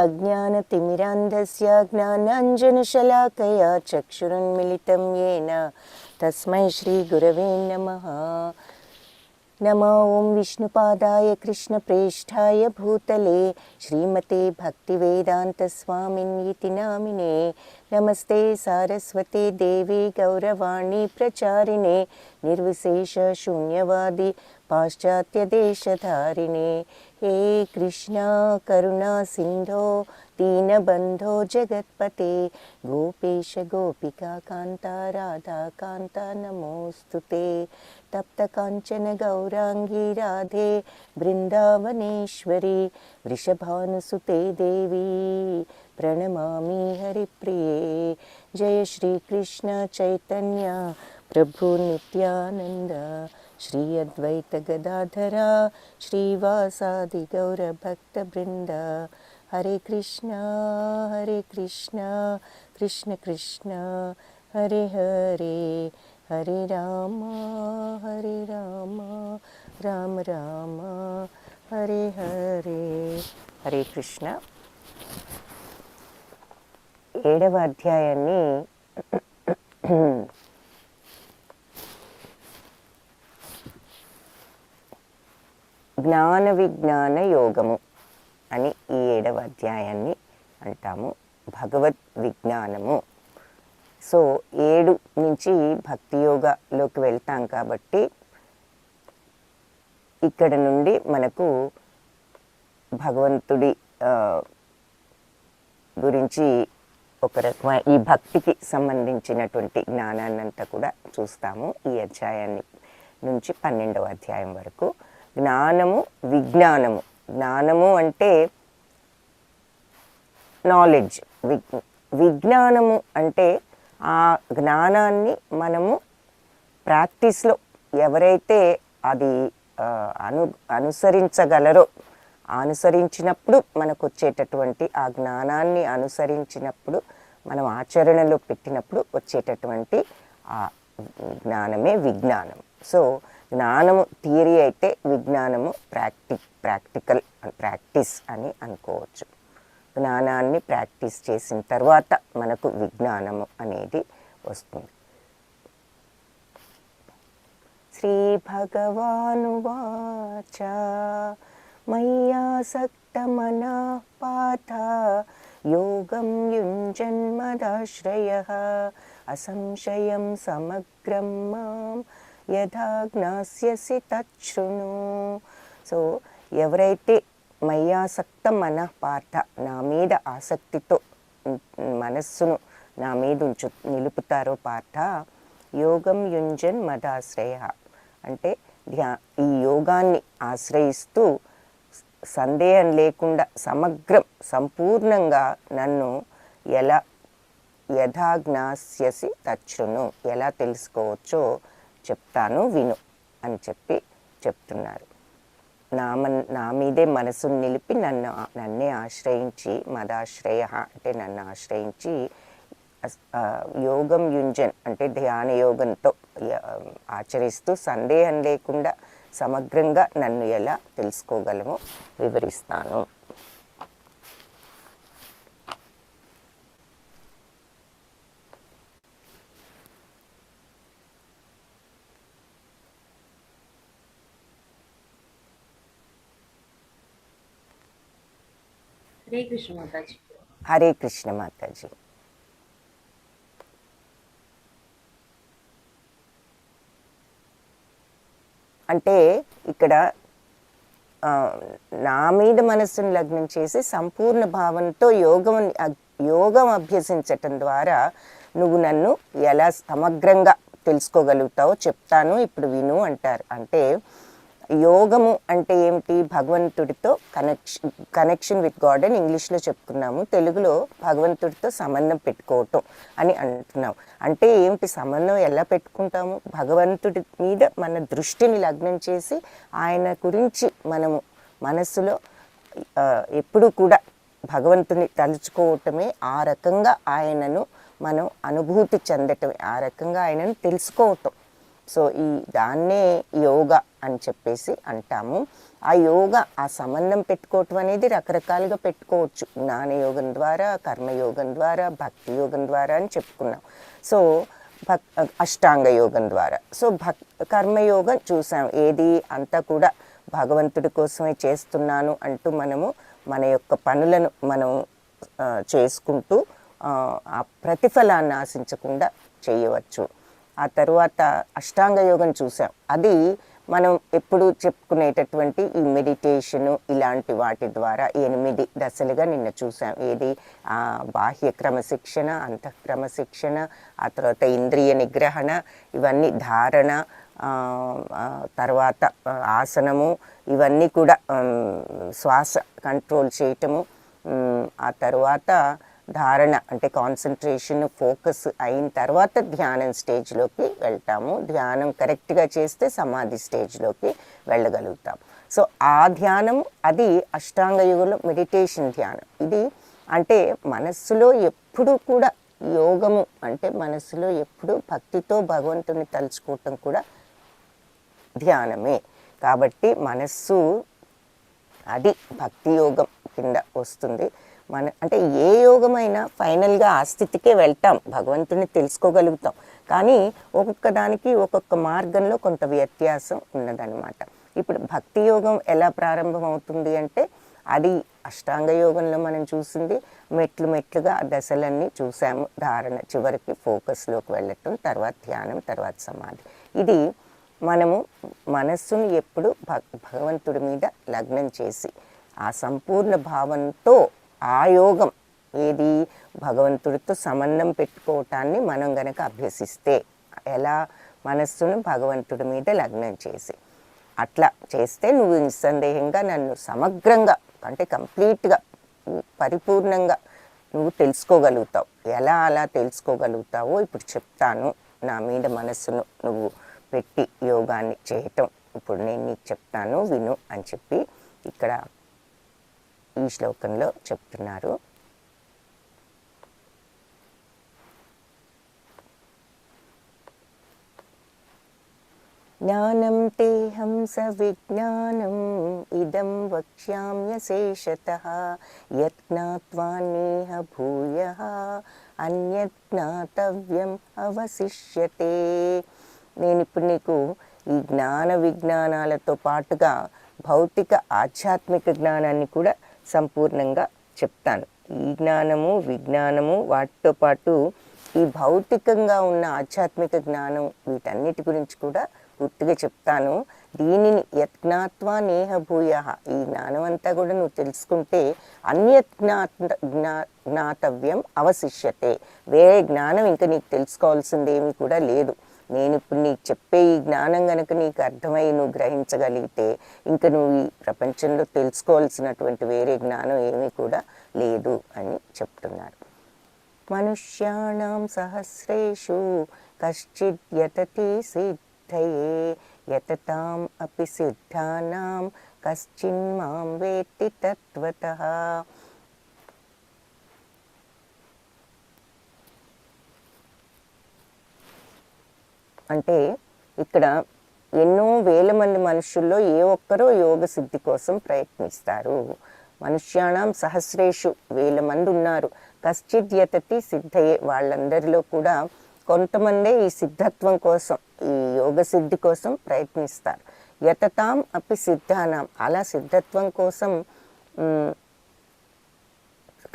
अज्ञानतिमिरान्धस्य ज्ञानाञ्जनशलाकया चक्षुरुन्मिलितं येन तस्मै श्रीगुरवे नमः। नमो ॐ विष्णुपादाय कृष्णप्रेष्ठाय भूतले श्रीमते भक्तिवेदान्तस्वामिन्निति नामिने। नमस्ते सारस्वते देवी गौरवाणी प्रचारिणे निर्विशेषशून्यवादी पाश्चात्यदेशधारिणे। हे कृष्णा करुणा सिन्धो दीनबन्धो जगत्पते गोपेश गोपिका कान्ता राधा कान्ता नमोऽस्तुते। तप्त कांचन गौरांगी राधे वृंदावनेश्वरी वृषभानुसुते देवी प्रणमामि हरिप्रिये। जय श्री कृष्ण चैतन्य प्रभु नित्यानंद श्री अद्वैत गदाधरा श्रीवासादि गौर भक्त वृंद। हरे कृष्ण कृष्ण कृष्ण हरे हरे हरे राम राम राम हरे हरे। हरे कृष्ण। 7వ అధ్యాయాన్ని జ్ఞాన విజ్ఞాన యోగము అని ఈ 7వ అధ్యాయాన్ని అంటాము. భగవద్ విజ్ఞానము. సో 7 నుంచి భక్తి యోగలోకి వెళ్తాం కాబట్టి ఇక్కడ నుండి మనకు భగవంతుడి గురించి ఒక రకమైన ఈ భక్తికి సంబంధించినటువంటి జ్ఞానాన్నంతా కూడా చూస్తాము. ఈ అధ్యాయాన్ని నుంచి 12వ అధ్యాయం వరకు. జ్ఞానము విజ్ఞానము. జ్ఞానము అంటే నాలెడ్జ్, విజ్ఞానము అంటే ఆ జ్ఞానాన్ని మనము ప్రాక్టీస్లో ఎవరైతే అది అనుసరించగలరో, అనుసరించినప్పుడు మనకు వచ్చేటటువంటి ఆ జ్ఞానాన్ని అనుసరించినప్పుడు మనం ఆచరణలో పెట్టినప్పుడు వచ్చేటటువంటి ఆ జ్ఞానమే విజ్ఞానం. సో జ్ఞానము థియరీ అయితే విజ్ఞానము ప్రాక్టీస్ అని అనుకోవచ్చు. జ్ఞానాన్ని ప్రాక్టీస్ చేసిన తర్వాత మనకు విజ్ఞానము అనేది వస్తుంది. శ్రీ భగవానువాచ మయ్యాసక్త మనః పార్థ యోగం యుంజన్మదాశ్రయః అసంశయం సమగ్రం మాం యథా జ్ఞాస్యసి తచ్ఛృణు. సో ఎవరైతే మయ్యాసక్త మనః పార్థ, నా మీద ఆసక్తితో మనస్సును నా మీద నిలుపుతారో పార్థ, యోగం యుంజన్ మదాశ్రయ అంటే ఈ యోగాన్ని ఆశ్రయిస్తూ సందేహం లేకుండా సమగ్రం సంపూర్ణంగా నన్ను యథా జ్ఞాస్యసి తచ్ఛృణు, ఎలా తెలుసుకోవచ్చో చెప్తాను విను అని చెప్తున్నారు. నా మీదే మనసును నిలిపి నన్నే ఆశ్రయించి, మదాశ్రయ అంటే నన్ను ఆశ్రయించి, యోగం యుంజన్ అంటే ధ్యాన యోగంతో ఆచరిస్తూ సందేహం లేకుండా సమగ్రంగా నన్ను ఎలా తెలుసుకోగలమో వివరిస్తాను. హరే కృష్ణ మాతాజీ. హరే కృష్ణ మాతాజీ. అంటే ఇక్కడ నా మీద మనస్సును లగ్నం చేసి సంపూర్ణ భావంతో యోగం అభ్యసించటం ద్వారా నువ్వు నన్ను ఎలా సమగ్రంగా తెలుసుకోగలుగుతావో చెప్తాను, ఇప్పుడు విను అంటారు. అంటే యోగము అంటే ఏమిటి? భగవంతుడితో కనెక్షన్ విత్ గాడ్ అని ఇంగ్లీష్లో చెప్పుకున్నాము. తెలుగులో భగవంతుడితో సంబంధం పెట్టుకోవటం అని అంటున్నాం. అంటే ఏమిటి సంబంధం? ఎలా పెట్టుకుంటాము? భగవంతుడి మీద మన దృష్టిని లగ్నం చేసి ఆయన గురించి మనము మనస్సులో ఎప్పుడు కూడా భగవంతుని తలుచుకోవటమే, ఆ రకంగా ఆయనను మనం అనుభూతి చెందటమే, ఆ రకంగా ఆయనను తెలుసుకోవటం. సో దాన్నే యోగా అని చెప్పేసి అంటాము. ఆ యోగా, ఆ సంబంధం పెట్టుకోవటం అనేది రకరకాలుగా పెట్టుకోవచ్చు. జ్ఞానయోగం ద్వారా, కర్మయోగం ద్వారా, భక్తి యోగం ద్వారా అని చెప్పుకున్నాం. సో అష్టాంగ యోగం ద్వారా. సో కర్మయోగం చూసాం, ఏది అంతా కూడా భగవంతుడి కోసమే చేస్తున్నాను అంటూ మనము మన యొక్క పనులను మనం చేసుకుంటూ ఆ ప్రతిఫలాన్ని ఆశించకుండా చేయవచ్చు. ఆ తరువాత అష్టాంగ యోగం చూసాం, అది మనం ఎప్పుడు చెప్పుకునేటటువంటి ఈ మెడిటేషను ఇలాంటి వాటి ద్వారా 8 దశలుగా నిన్న చూసాం. ఏది బాహ్య క్రమశిక్షణ, అంతఃక్రమశిక్షణ, ఆ తర్వాత ఇంద్రియ నిగ్రహణ, ఇవన్నీ ధారణ, తర్వాత ఆసనము, ఇవన్నీ కూడా శ్వాస కంట్రోల్ చేయటము, ఆ తర్వాత ధారణ అంటే కాన్సన్ట్రేషన్, ఫోకస్ అయిన తర్వాత ధ్యానం స్టేజ్లోకి వెళ్తాము. ధ్యానం కరెక్ట్గా చేస్తే సమాధి స్టేజ్లోకి వెళ్ళగలుగుతాం. సో ఆ ధ్యానం, అది అష్టాంగ యోగంలో మెడిటేషన్ ధ్యానం. ఇది అంటే మనస్సులో ఎప్పుడూ కూడా యోగము అంటే మనస్సులో ఎప్పుడూ భక్తితో భగవంతుని తలుచుకోవటం కూడా ధ్యానమే. కాబట్టి మనస్సు అది భక్తి యోగం కింద వస్తుంది. అంటే ఏ యోగమైనా ఫైనల్గా ఆ స్థితికే వెళ్తాం, భగవంతుని తెలుసుకోగలుగుతాం. కానీ ఒక్కొక్క దానికి ఒక్కొక్క మార్గంలో కొంత వ్యత్యాసం ఉన్నదన్నమాట. ఇప్పుడు భక్తి యోగం ఎలా ప్రారంభం అవుతుంది అంటే, అది అష్టాంగ యోగంలో మనం చూసింది మెట్లు మెట్లుగా ఆ దశలన్నీ చూసాము. ధారణ, చివరికి ఫోకస్లోకి వెళ్ళటం, తర్వాత ధ్యానం, తర్వాత సమాధి. ఇది మనము మనస్సును ఎప్పుడు భగవంతుడి మీద లగ్నం చేసి ఆ సంపూర్ణ భావంతో ఆ యోగం, ఏది భగవంతుడితో సంబంధం పెట్టుకోవటాన్ని మనం గనక అభ్యసిస్తే, ఎలా మనస్సును భగవంతుడి మీద లగ్నం చేసి అట్లా చేస్తే నువ్వు నిస్సందేహంగా నన్ను సమగ్రంగా అంటే కంప్లీట్గా పరిపూర్ణంగా నువ్వు తెలుసుకోగలుగుతావు. ఎలా అలా తెలుసుకోగలుగుతావో ఇప్పుడు చెప్తాను. నా మీద మనస్సును నువ్వు పెట్టి యోగాన్ని చేయటం ఇప్పుడు నేను నీకు చెప్తాను, విను అని చెప్పి ఇక్కడ ఈ శ్లోకంలో చెప్తున్నారు. జ్ఞానం తేహం సవిజ్ఞానం ఇదం వక్ష్యామ్యశేషతః యత్జ్ఞాత్వా నేహ భూయః అన్యత్ జ్ఞాతవ్యం అవశిష్యతే. నేను ఇప్పుడు నీకు ఈ జ్ఞాన విజ్ఞానాలతో పాటుగా భౌతిక ఆధ్యాత్మిక జ్ఞానాన్ని కూడా సంపూర్ణంగా చెప్తాను. ఈ జ్ఞానము విజ్ఞానము వాటితో పాటు ఈ భౌతికంగా ఉన్న ఆధ్యాత్మిక జ్ఞానం, వీటన్నిటి గురించి కూడా పూర్తిగా చెప్తాను. దీనిని యత్జ్ఞాత్వా నేహ భూయః, ఈ జ్ఞానం అంతా కూడా నువ్వు తెలుసుకుంటే అన్యత్ జ్ఞాతవ్యం అవశిష్యతే, వేరే జ్ఞానం ఇంకా నీకు తెలుసుకోవాల్సిందేమీ కూడా లేదు. నేను ఇప్పుడు నీకు చెప్పే ఈ జ్ఞానం కనుక నీకు అర్థమై నువ్వు గ్రహించగలిగితే ఇంకా నువ్వు ఈ ప్రపంచంలో తెలుసుకోవాల్సినటువంటి వేరే జ్ఞానం ఏమీ కూడా లేదు అని చెప్తున్నారు. మనుష్యాణం సహస్రేషు కశ్చిద్ యతతి సిద్ధయే యతతాం అపి సిద్ధానాం కశ్చిన్ మాం వేత్తి తత్వతః. అంటే ఇక్కడ ఎన్నో వేల మంది మనుషుల్లో ఏ ఒక్కరో యోగ సిద్ధి కోసం ప్రయత్నిస్తారు. మనుష్యాణం సహస్రేషు, వేల మంది ఉన్నారు. కశ్చిద్ యతతి సిద్ధయే, వాళ్ళందరిలో కూడా కొంతమందే ఈ సిద్ధత్వం కోసం, ఈ యోగ సిద్ధి కోసం ప్రయత్నిస్తారు. యతతాం అపి సిద్ధానాం, అలా సిద్ధత్వం కోసం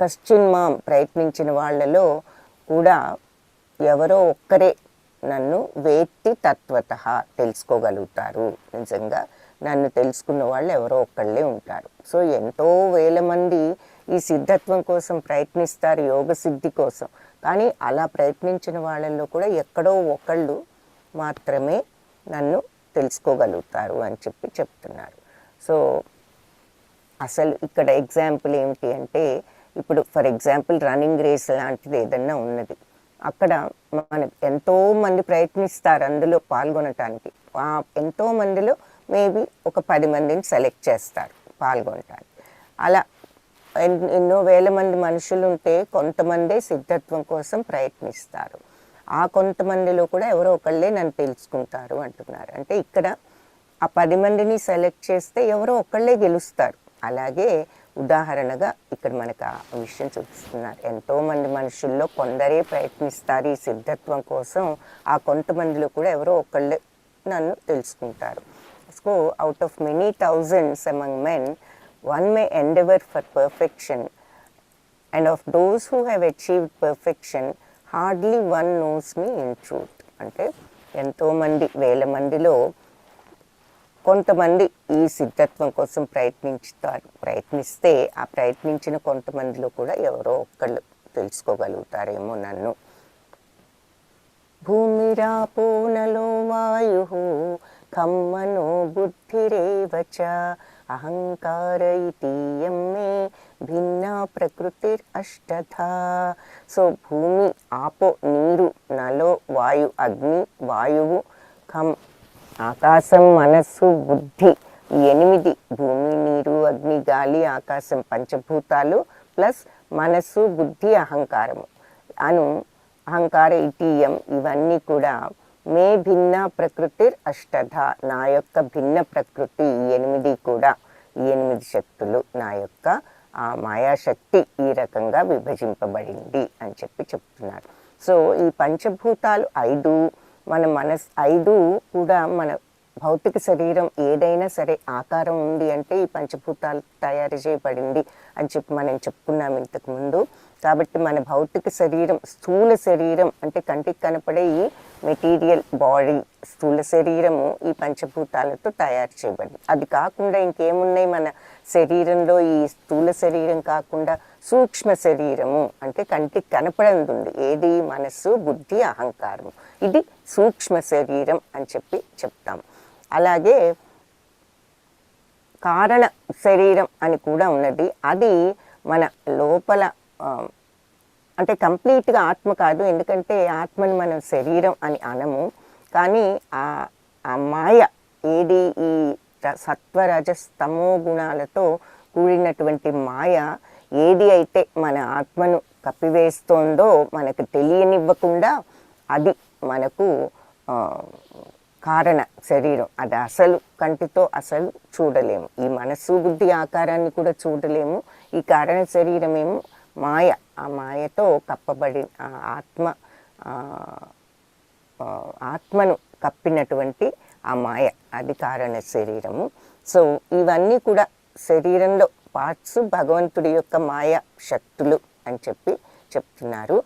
కశ్చిన్ మాం ప్రయత్నించిన వాళ్ళలో కూడా ఎవరో ఒక్కరే నన్ను వేత్తి తత్వతః తెలుసుకోగలుగుతారు. నిజంగా నన్ను తెలుసుకున్న వాళ్ళు ఎవరో ఒక్కళ్ళే ఉంటారు. సో ఎంతో వేల మంది ఈ సిద్ధత్వం కోసం ప్రయత్నిస్తారు, యోగ సిద్ధి కోసం. కానీ అలా ప్రయత్నించిన వాళ్ళల్లో కూడా ఎక్కడో ఒకళ్ళు మాత్రమే నన్ను తెలుసుకోగలుగుతారు అని చెప్పి చెప్తున్నారు. సో అసలు ఇక్కడ ఎగ్జాంపుల్ ఏమిటి అంటే, ఇప్పుడు ఫర్ ఎగ్జాంపుల్ రన్నింగ్ రేస్ లాంటిది ఏదన్నా ఉన్నది, అక్కడ మన ఎంతోమంది ప్రయత్నిస్తారు అందులో పాల్గొనటానికి. ఎంతో మందిలో మేబీ ఒక 10 మందిని సెలెక్ట్ చేస్తారు పాల్గొనటానికి. అలా ఎన్నో వేల మంది మనుషులు ఉంటే కొంతమందే సిద్ధత్వం కోసం ప్రయత్నిస్తారు. ఆ కొంతమందిలో కూడా ఎవరో ఒకళ్ళే నన్ను తెలుసుకుంటారు అంటున్నారు. అంటే ఇక్కడ ఆ 10 మందిని సెలెక్ట్ చేస్తే ఎవరో ఒకళ్ళే గెలుస్తారు. అలాగే ఉదాహరణగా ఇక్కడ మనకు ఆ విషయం చూపిస్తున్నారు. ఎంతోమంది మనుషుల్లో కొందరే ప్రయత్నిస్తారు ఈ సిద్ధత్వం కోసం, ఆ కొంతమందిలో కూడా ఎవరో ఒకళ్ళే నన్ను తెలుసుకుంటారు. So out of many thousands among men one may endeavor for perfection, and of those who have achieved perfection hardly one knows me in truth. అంటే ఎంతోమంది వేల మందిలో కొంతమంది ఈ సిద్ధత్వం కోసం ప్రయత్నిస్తే ఆ ప్రయత్నించిన కొంతమందిలో కూడా ఎవరో ఒక్కళ్ళు తెలుసుకోగలుగుతారేమో నన్ను. భూమిరాపో నలో వాయు ఖమ్మనో బుద్ధిరేవచ అహంకార ఇతీయం మే భిన్నా ప్రకృతిర్ అష్టధా. సో భూమి, ఆపో నీరు, నలో వాయు అగ్ని, వాయువు, ఖం ఆకాశం, మనస్సు, బుద్ధి, ఈ 8 భూమి, నీరు, అగ్ని, గాలి, ఆకాశం పంచభూతాలు ప్లస్ మనస్సు, బుద్ధి, అహంకారము అహంకార ఇటీయం ఇవన్నీ కూడా మే భిన్న ప్రకృతి అష్టధ, నా యొక్క భిన్న ప్రకృతి, ఈ 8 కూడా, ఈ 8 శక్తులు నా యొక్క ఆ మాయాశక్తి ఈ రకంగా విభజింపబడింది అని చెప్తున్నారు. సో ఈ పంచభూతాలు 5, మన మనసు 5 కూడా మన భౌతిక శరీరం ఏదైనా సరే ఆకారం ఉంది అంటే ఈ పంచభూతాలు తయారు చేయబడింది అని మనం చెప్పుకున్నాం ఇంతకుముందు. కాబట్టి మన భౌతిక శరీరం, స్థూల శరీరం అంటే కంటికి కనపడే ఈ మెటీరియల్ బాడీ, స్థూల శరీరము ఈ పంచభూతాలతో తయారు చేయబడింది. అది కాకుండా ఇంకేమున్నాయి మన శరీరంలో? ఈ స్థూల శరీరం కాకుండా సూక్ష్మ శరీరము అంటే కంటికి కనపడంది ఉంది. ఏది? మనస్సు, బుద్ధి, అహంకారము. ఇది సూక్ష్మ శరీరం అని చెప్తాము. అలాగే కారణ శరీరం అని కూడా ఉన్నది. అది మన లోపల అంటే కంప్లీట్గా ఆత్మ కాదు, ఎందుకంటే ఆత్మని మనం శరీరం అని అనము. కానీ ఆ మాయ ఏది? ఈ సత్వరజస్తమో గుణాలతో కూడినటువంటి మాయ ఏది అయితే మన ఆత్మను కప్పివేస్తోందో, మనకు తెలియనివ్వకుండా, అది మనకు కారణ శరీరం. అది అసలు కంటితో అసలు చూడలేము. ఈ మనస్సు, బుద్ధి, ఆకారాన్ని కూడా చూడలేము. ఈ కారణ శరీరం ఏమో మాయ, ఆ మాయతో కప్పబడి ఆత్మను కప్పినటువంటి ఆ మాయ, అది కారణ శరీరము. సో ఇవన్నీ కూడా శరీరంలో పార్ట్స్ భగవంతుడి యొక్క మాయా శక్తులు అని చెప్తున్నారు.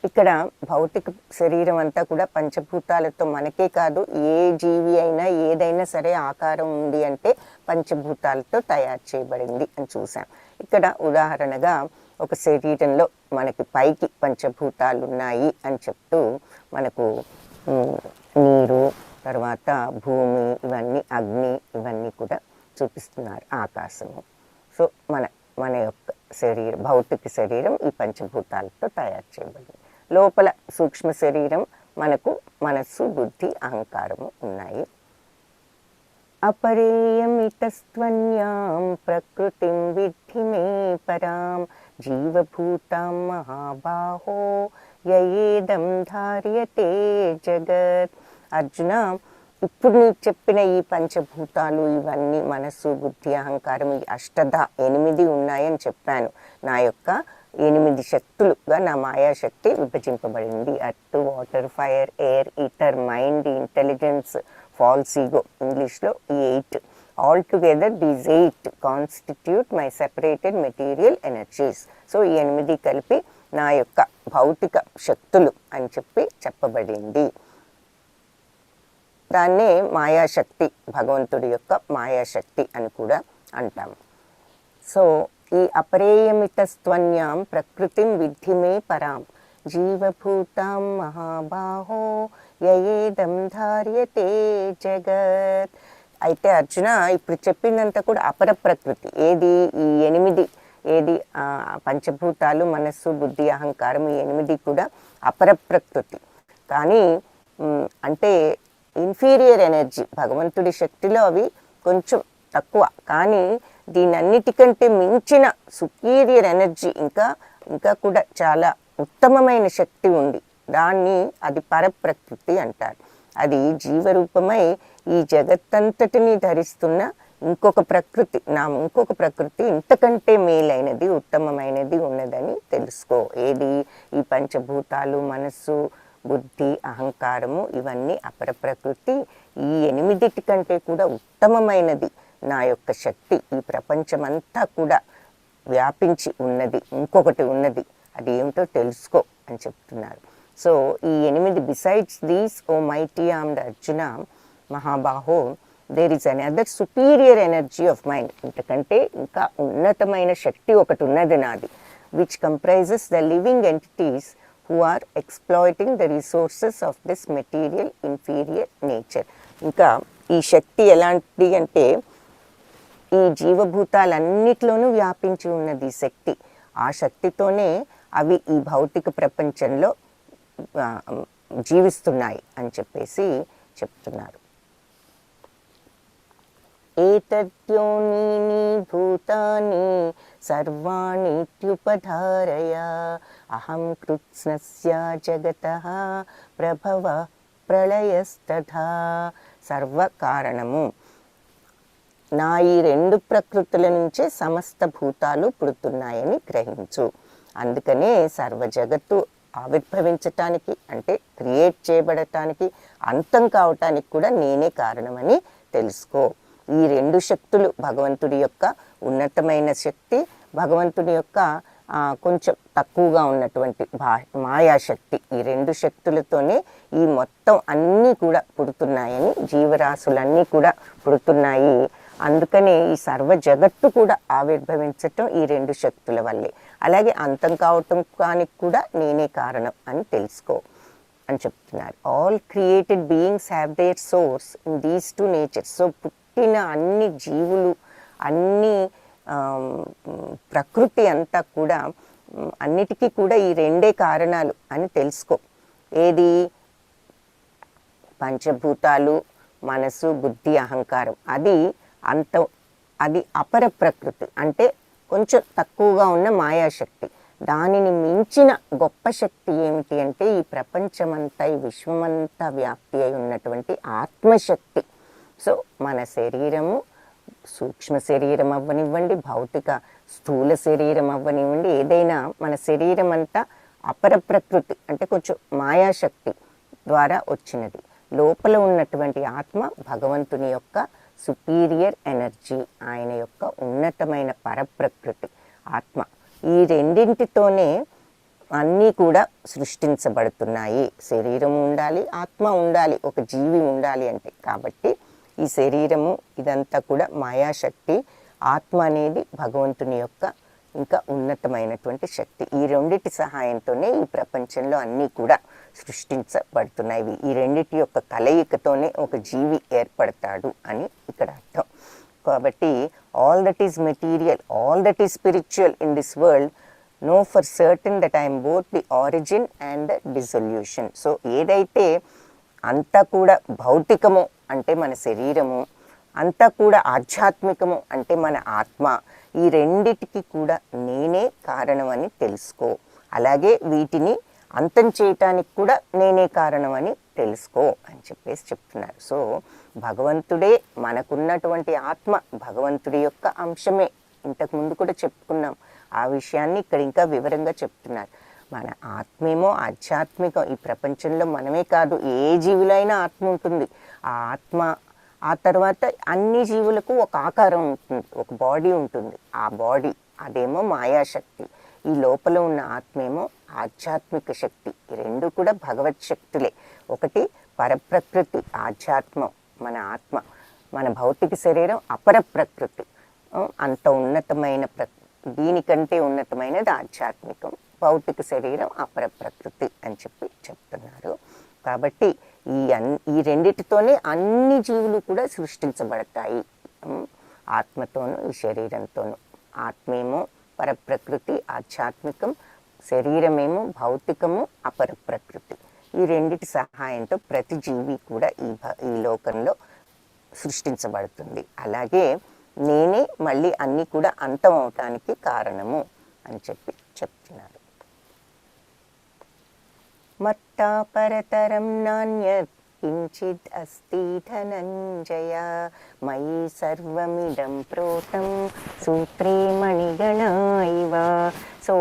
ఇక్కడ భౌతిక శరీరం అంతా కూడా పంచభూతాలతో, మనకే కాదు ఏ జీవి అయినా ఏదైనా సరే ఆకారం ఉంది అంటే పంచభూతాలతో తయారు చేయబడింది అని చూసాం. ఇక్కడ ఉదాహరణగా ఒక శరీరంలో మనకి పైకి పంచభూతాలు ఉన్నాయి అని చెప్తూ మనకు నీరు, తర్వాత భూమి, ఇవన్నీ అగ్ని, ఇవన్నీ కూడా చూపిస్తున్నారు. ఆకాశము. సో మన యొక్క శరీరం, భౌతిక శరీరం ఈ పంచభూతాలతో తయారు చేయబడింది. లోపల సూక్ష్మ శరీరం మనకు మనస్సు, బుద్ధి, అహంకారము ఉన్నాయి. అపరేయమితస్త్వన్యాం ప్రకృతిం విద్ధి మే పరాం జీవభూతాం మహాబాహో యయేదం ధార్యతే జగత్. అర్జున, ఇప్పుడు నీకు చెప్పిన ఈ పంచభూతాలు, ఇవన్నీ మనస్సు, బుద్ధి, అహంకారం, ఈ అష్టధ 8 ఉన్నాయని చెప్పాను. నా యొక్క 8 శక్తులుగా నా మాయాశక్తి విభజింపబడింది. Earth, water, fire, air, ether, mind, intelligence, false ego, ఇంగ్లీష్లో ఈ 8. All together these 8 constitute my separated material energies. So ఈ 8 కలిపి నా యొక్క భౌతిక శక్తులు అని చెప్పబడింది. దాన్నే మాయాశక్తి, భగవంతుడి యొక్క మాయాశక్తి అని కూడా అంటాము. సో ఈ అపరేయమితస్త్వన్యాం ప్రకృతిం విద్ధి మే పరాం జీవభూతాం మహాబాహో యయేదం ధార్యతే జగత్. అయితే అర్జున, ఇప్పుడు చెప్పిందంతా కూడా అపర ప్రకృతి. ఏది? ఈ 8 ఏది? పంచభూతాలు, మనస్సు, బుద్ధి, అహంకారం, ఈ 8 కూడా అపర ప్రకృతి. కానీ అంటే ఇన్ఫీరియర్ ఎనర్జీ, భగవంతుడి శక్తిలో అవి కొంచెం తక్కువ. కానీ దీనన్నిటికంటే మించిన సుపీరియర్ ఎనర్జీ, ఇంకా కూడా చాలా ఉత్తమమైన శక్తి ఉంది దాన్ని అది పరప్రకృతి అంటారు. అది జీవరూపమై ఈ జగత్తంతటిని ధరిస్తున్న ఇంకొక ప్రకృతి ఇంతకంటే మేలైనది, ఉత్తమమైనది ఉన్నదని తెలుసుకో. ఏది? ఈ పంచభూతాలు, మనస్సు, బుద్ధి, అహంకారము, ఇవన్నీ అపర ప్రకృతి. ఈ 8 కంటే కూడా ఉత్తమమైనది నా యొక్క శక్తి. ఈ ప్రపంచమంతా కూడా వ్యాపించి ఉన్నది, ఇంకొకటి ఉన్నది, అది ఏమిటో తెలుసుకో అని చెప్తున్నారు. సో ఈ 8 besides these O mighty armed Arjuna మహాబాహో, there is another superior energy of mind. ఇంతకంటే ఇంకా ఉన్నతమైన శక్తి ఒకటి ఉన్నది నాది. Which comprises the living entities who are exploiting the resources of this material inferior nature. ఇంకా ఈ శక్తి ఎలాంటిది అంటే ఈ జీవభూతాలన్నిటిలోనూ వ్యాపించి ఉన్నది శక్తి. ఆ శక్తితోనే అవి ఈ భౌతిక ప్రపంచంలో జీవిస్తున్నాయి అని చెప్పేసి చెప్తున్నారు. ఏతద్యోనీని భూతాని సర్వాణీత్యుపధారయ అహం కృత్స్నస్య జగతః ప్రభవ ప్రళయస్తథా. సర్వకారణము నా ఈ 2 ప్రకృతుల నుంచే సమస్త భూతాలు పుడుతున్నాయని గ్రహించు. అందుకనే సర్వ జగత్తు ఆవిర్భవించటానికి అంటే క్రియేట్ చేయబడటానికి, అంతం కావటానికి కూడా నేనే కారణమని తెలుసుకో. ఈ 2 శక్తులు భగవంతుడి యొక్క ఉన్నతమైన శక్తి, భగవంతుడి యొక్క కొంచెం తక్కువగా ఉన్నటువంటి మాయాశక్తి. ఈ 2 శక్తులతోనే ఈ మొత్తం అన్నీ కూడా పుడుతున్నాయని, జీవరాశులన్నీ కూడా పుడుతున్నాయి. అందుకనే ఈ సర్వ జగత్తు కూడా ఆవిర్భవించటం ఈ 2 శక్తుల వల్లే. అలాగే అంతం కావటం కానికి కూడా నేనే కారణం అని తెలుసుకో అని చెప్తున్నారు. All created beings have their source in these 2 natures. So పుట్టిన అన్ని జీవులు, అన్ని ప్రకృతి అంతా కూడా, అన్నిటికీ కూడా ఈ 2 కారణాలు అని తెలుసుకో. ఏది? పంచభూతాలు, మనసు, బుద్ధి, అహంకారం. అది అపర ప్రకృతి అంటే కొంచెం తక్కువగా ఉన్న మాయాశక్తి. దానిని మించిన గొప్ప శక్తి ఏమిటి అంటే ఈ ప్రపంచమంతా, ఈ విశ్వమంతా వ్యాప్తి అయి ఉన్నటువంటి ఆత్మశక్తి. సో మన శరీరము సూక్ష్మ శరీరం అవ్వనివ్వండి, భౌతిక స్థూల శరీరం అవ్వనివ్వండి, ఏదైనా మన శరీరం అంతా అపర ప్రకృతి అంటే కొంచెం మాయాశక్తి ద్వారా వచ్చినది. లోపల ఉన్నటువంటి ఆత్మ భగవంతుని యొక్క సుపీరియర్ ఎనర్జీ, ఆయన యొక్క ఉన్నతమైన పరప్రకృతి ఆత్మ. ఈ 2తోనే అన్నీ కూడా సృష్టించబడుతున్నాయి. శరీరం ఉండాలి, ఆత్మ ఉండాలి, ఒక జీవి ఉండాలి అంటే. కాబట్టి ఈ శరీరము ఇదంతా కూడా మాయాశక్తి, ఆత్మ అనేది భగవంతుని యొక్క ఇంకా ఉన్నతమైనటువంటి శక్తి. ఈ 2 సహాయంతోనే ఈ ప్రపంచంలో అన్నీ కూడా సృష్టించబడుతున్నాయి. ఈ 2 యొక్క కలయికతోనే ఒక జీవి ఏర్పడతాడు అని ఇక్కడ అర్థం. కాబట్టి all that is material, all that is spiritual in this world, know for certain that I'm both the origin and the dissolution. So ఏదైతే అంతా కూడా భౌతికము అంటే మన శరీరము, అంతా కూడా ఆధ్యాత్మికము అంటే మన ఆత్మ, ఈ 2టికి కూడా నేనే కారణమని తెలుసుకో. అలాగే వీటిని అంతం చేయటానికి కూడా నేనే కారణం అని తెలుసుకో అని చెప్పేసి చెప్తున్నారు. సో భగవంతుడే మనకున్నటువంటి ఆత్మ భగవంతుడి యొక్క అంశమే. ఇంతకుముందు కూడా చెప్పుకున్నాం ఆ విషయాన్ని, ఇక్కడ ఇంకా వివరంగా చెప్తున్నారు. మన ఆత్మేమో ఆధ్యాత్మికం. ఈ ప్రపంచంలో మనమే కాదు, ఏ జీవులైనా ఆత్మ ఉంటుంది. ఆ ఆత్మ ఆ తర్వాత అన్ని జీవులకు ఒక ఆకారం ఉంటుంది, ఒక బాడీ ఉంటుంది. ఆ బాడీ అదేమో మాయాశక్తి, ఈ లోపల ఉన్న ఆత్మేమో ఆధ్యాత్మిక శక్తి. ఈ 2 కూడా భగవత్ శక్తులే. ఒకటి పరప్రకృతి ఆధ్యాత్మం మన ఆత్మ, మన భౌతిక శరీరం అపర ప్రకృతి, అంత ఉన్నతమైన దీనికంటే ఉన్నతమైనది ఆధ్యాత్మికం, భౌతిక శరీరం అపర ప్రకృతి అని చెప్తున్నారు. కాబట్టి ఈ 2తోనే అన్ని జీవులు కూడా సృష్టించబడతాయి, ఆత్మతోనూ ఈ శరీరంతోనూ. ఆత్మేమో పరప్రకృతి ఆధ్యాత్మికం, శరీరమేమో భౌతికము అపర ప్రకృతి. ఈ 2 సహాయంతో ప్రతి జీవి కూడా ఈ లోకంలో సృష్టించబడుతుంది. అలాగే నేనే మళ్ళీ అన్నీ కూడా అంతం అవటానికి కారణము అని చెప్తున్నారు. మత్తా పరతరం నాన్యత్ కించిద్ అస్తి ధనంజయ మయి సర్వమిదం ప్రోతం సూత్రే మణిగణా ఇవ. సో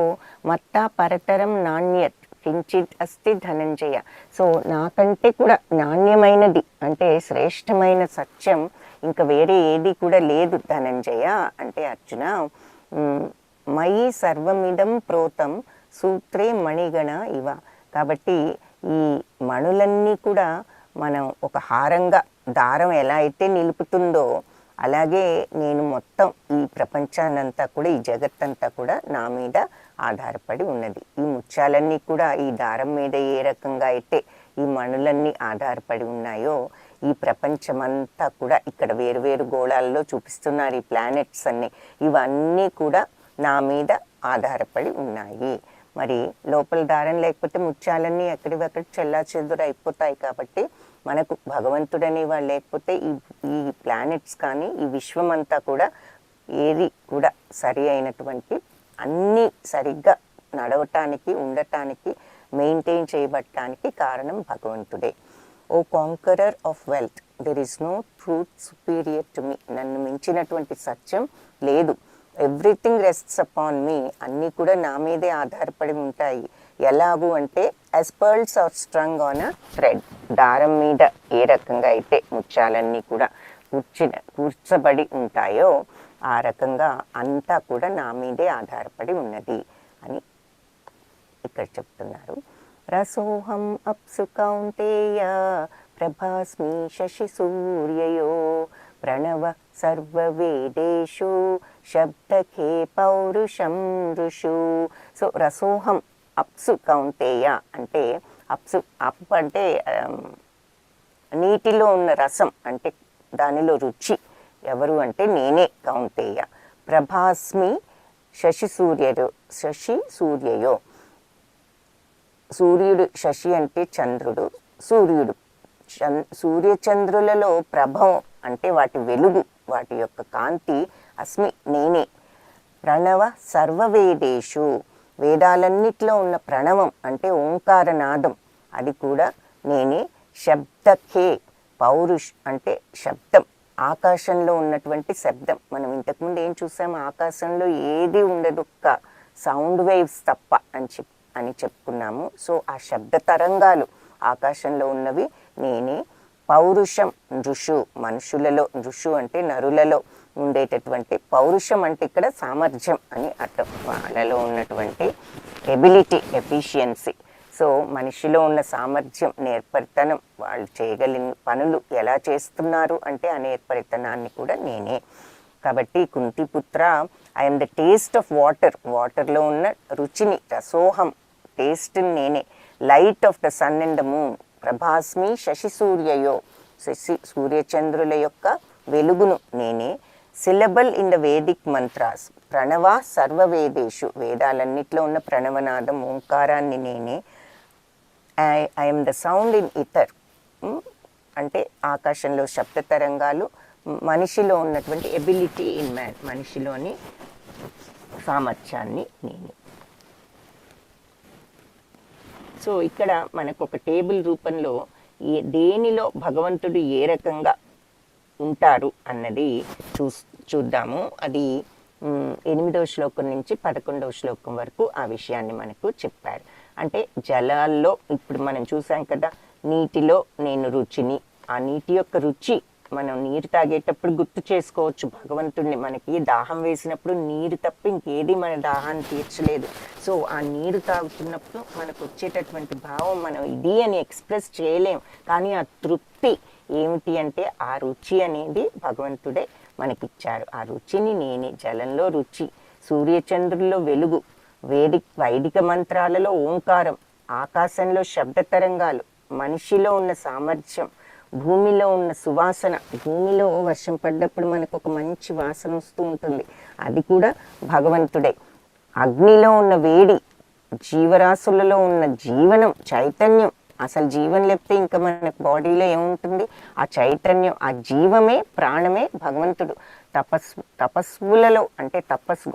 మత్తా పరతరం నాణ్యత్ కించిత్ అస్తి ధనంజయ. సో నాకంటే కూడా నాణ్యమైనది అంటే శ్రేష్టమైన సత్యం ఇంకా వేరే ఏది కూడా లేదు ధనంజయ. అంటే అర్జున, మయి సర్వమిదం ప్రోతం సూత్రే మణిగణ ఇవ. కాబట్టి ఈ మణులన్నీ కూడా మనం ఒక హారంగా దారం ఎలా అయితే నిలుపుతుందో అలాగే నేను మొత్తం ఈ ప్రపంచాన్నంతా కూడా, ఈ జగత్తంతా కూడా నా మీద ఆధారపడి ఉన్నది. ఈ ముత్యాలన్నీ కూడా ఈ దారం మీద ఏ రకంగా అయితే ఈ మణులన్నీ ఆధారపడి ఉన్నాయో ఈ ప్రపంచమంతా కూడా ఇక్కడ వేరువేరు గోళాల్లో చూపిస్తున్నారు ఈ ప్లానెట్స్ అన్నీ, ఇవన్నీ కూడా నా మీద ఆధారపడి ఉన్నాయి. మరి లోపల దారం లేకపోతే ముత్యాలన్నీ ఎక్కడివక్కడ చెల్లాచెదురు అయిపోతాయి. కాబట్టి మనకు భగవంతుడనే వాళ్ళు లేకపోతే ఈ ప్లానెట్స్ కానీ ఈ విశ్వం అంతా కూడా ఏది కూడా సరి అయినటువంటి అన్నీ సరిగ్గా నడవటానికి, ఉండటానికి, మెయింటైన్ చేయబడటానికి కారణం భగవంతుడే. O conqueror of wealth, there is no truth superior to me. నన్ను మించినటువంటి సత్యం లేదు. Everything rests upon me. అన్నీ కూడా నా మీదే ఆధారపడి ఉంటాయి. ఎలాగూ అంటే as pearls are strung on a thread. దారం మీద ఏ రకంగా అయితే ముత్యాలన్నీ కూడా కూర్చబడి ఉంటాయో ఆ రకంగా అంతా కూడా నా మీదే ఆధారపడి ఉన్నది అని ఇక్కడ చెప్తున్నారు. రసోహం అప్సు కౌంతేయ ప్రభాస్మి శశి సూర్యయో ప్రణవ సర్వవేదేషు శబ్దఖే పౌరుషం ఋషు. సో రసోహం అప్సు కౌంతేయ అంటే అప్సు, అప్ అంటే నీటిలో ఉన్న రసం అంటే దానిలో రుచి. ఎవరు అంటే నేనే కౌంతేయ. ప్రభాస్మి శశి సూర్యయో. సూర్యుడు, శశి అంటే చంద్రుడు, సూర్యుడు. సూర్యచంద్రులలో ప్రభవం అంటే వాటి వెలుగు, వాటి యొక్క కాంతి. అస్మి నేనే. ప్రణవ సర్వవేదేషు, వేదాలన్నిట్లో ఉన్న ప్రణవం అంటే ఓంకారనాదం, అది కూడా నేనే. శబ్దఖే, పౌరుష్ అంటే శబ్దం, ఆకాశంలో ఉన్నటువంటి శబ్దం. మనం ఇంతకుముందు ఏం చూసాము, ఆకాశంలో ఏది ఉండదు, ఒక్క సౌండ్ వేవ్స్ తప్ప అని చెప్పుకున్నాము. సో ఆ శబ్ద తరంగాలు ఆకాశంలో ఉన్నవి నేనే. పౌరుషం ఋషు, మనుషులలో, ఋషు అంటే నరులలో ఉండేటటువంటి పౌరుషం అంటే ఇక్కడ సామర్థ్యం అని అర్థం. వాళ్ళలో ఉన్నటువంటి ఎబిలిటీ, ఎఫిషియన్సీ. సో మనిషిలో ఉన్న సామర్థ్యం, నేర్పరితనం, వాళ్ళు చేయగలిగిన పనులు ఎలా చేస్తున్నారు అంటే ఆ నేర్పరితనాన్ని కూడా నేనే. కాబట్టి Kuntiputra, I'm the taste of water, వాటర్లో ఉన్న రుచిని, రసోహం టేస్ట్ని నేనే. Light of the sun and the moon. ప్రభాస్మి శశి సూర్యయో, శశి సూర్యచంద్రుల యొక్క వెలుగును నేనే. Syllable in the Vedic mantras. ప్రణవ సర్వవేదేషు, వేదాలన్నిట్లో ఉన్న ప్రణవనాదం ఓంకారాన్ని నేనే. I'm the sound in ether, అంటే ఆకాశంలో శబ్ద తరంగాలు. మనిషిలో ఉన్నటువంటి ఎబిలిటీ ఇన్ మ్యాన్, మనిషిలోని సామర్థ్యాన్ని నేనే. సో ఇక్కడ మనకు ఒక టేబుల్ రూపంలో దేనిలో భగవంతుడు ఏ రకంగా ఉంటారు అన్నది చూద్దాము. అది 8వ శ్లోకం నుంచి 11వ శ్లోకం వరకు ఆ విషయాన్ని మనకు చెప్పారు. అంటే జలాల్లో ఇప్పుడు మనం చూసాం కదా, నీటిలో నేను రుచిని. ఆ నీటి యొక్క రుచి మనం నీరు తాగేటప్పుడు గుర్తు చేసుకోవచ్చు భగవంతుడిని. మనకి దాహం వేసినప్పుడు నీరు తప్ప ఇంకేది మన దాహాన్ని తీర్చలేదు. సో ఆ నీరు తాగుతున్నప్పుడు మనకు వచ్చేటటువంటి భావం మనం ఇది అని ఎక్స్ప్రెస్ చేయలేం. కానీ ఆ తృప్తి ఏమిటి అంటే ఆ రుచి అనేది భగవంతుడే మనకిచ్చారు. ఆ రుచిని నేనే. జలంలో రుచి, సూర్యచంద్రుల్లో వెలుగు, వైదిక మంత్రాలలో ఓంకారం, ఆకాశంలో శబ్ద తరంగాలు, మనిషిలో ఉన్న సామర్థ్యం, భూమిలో ఉన్న సువాసన. భూమిలో వర్షం పడ్డప్పుడు మనకు ఒక మంచి వాసన వస్తూ ఉంటుంది, అది కూడా భగవంతుడే. అగ్నిలో ఉన్న వేడి, జీవరాశులలో ఉన్న జీవనం, చైతన్యం. అసలు జీవం లేకపోతే ఇంకా మన బాడీలో ఏముంటుంది? ఆ చైతన్యం, ఆ జీవమే, ప్రాణమే భగవంతుడు. తపస్సులలో అంటే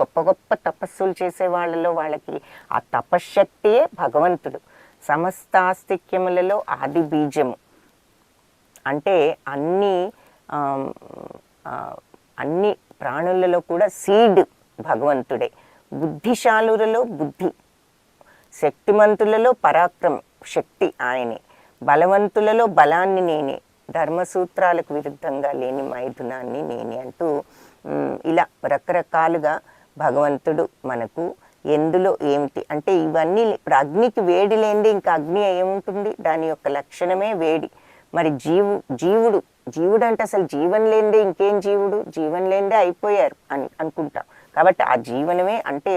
గొప్ప గొప్ప తపస్సులు చేసే వాళ్ళలో వాళ్ళకి ఆ తపశ్శక్తియే భగవంతుడు. సమస్తాస్తిక్యములలో ఆది బీజము. అంటే అన్ని ప్రాణులలో కూడా సీడ్ భగవంతుడే. బుద్ధిశాలులలో బుద్ధి, శక్తిమంతులలో పరాక్రమం, శక్తి ఆయనే, బలవంతులలో బలాన్ని నేనే, ధర్మసూత్రాలకు విరుద్ధంగా లేని మైథునాన్ని నేనే అంటూ ఇలా రకరకాలుగా భగవంతుడు మనకు ఎందులో ఏమిటి అంటే ఇవన్నీ. ఇప్పుడు అగ్నికి వేడి లేనిదే ఇంకా అగ్ని ఏముంటుంది? దాని యొక్క లక్షణమే వేడి. మరి జీవుడు అంటే అసలు జీవం లేనిదే ఇంకేం జీవుడు? జీవం లేనిదే అయిపోయారు అని అనుకుంటాం. కాబట్టి ఆ జీవనమే అంటే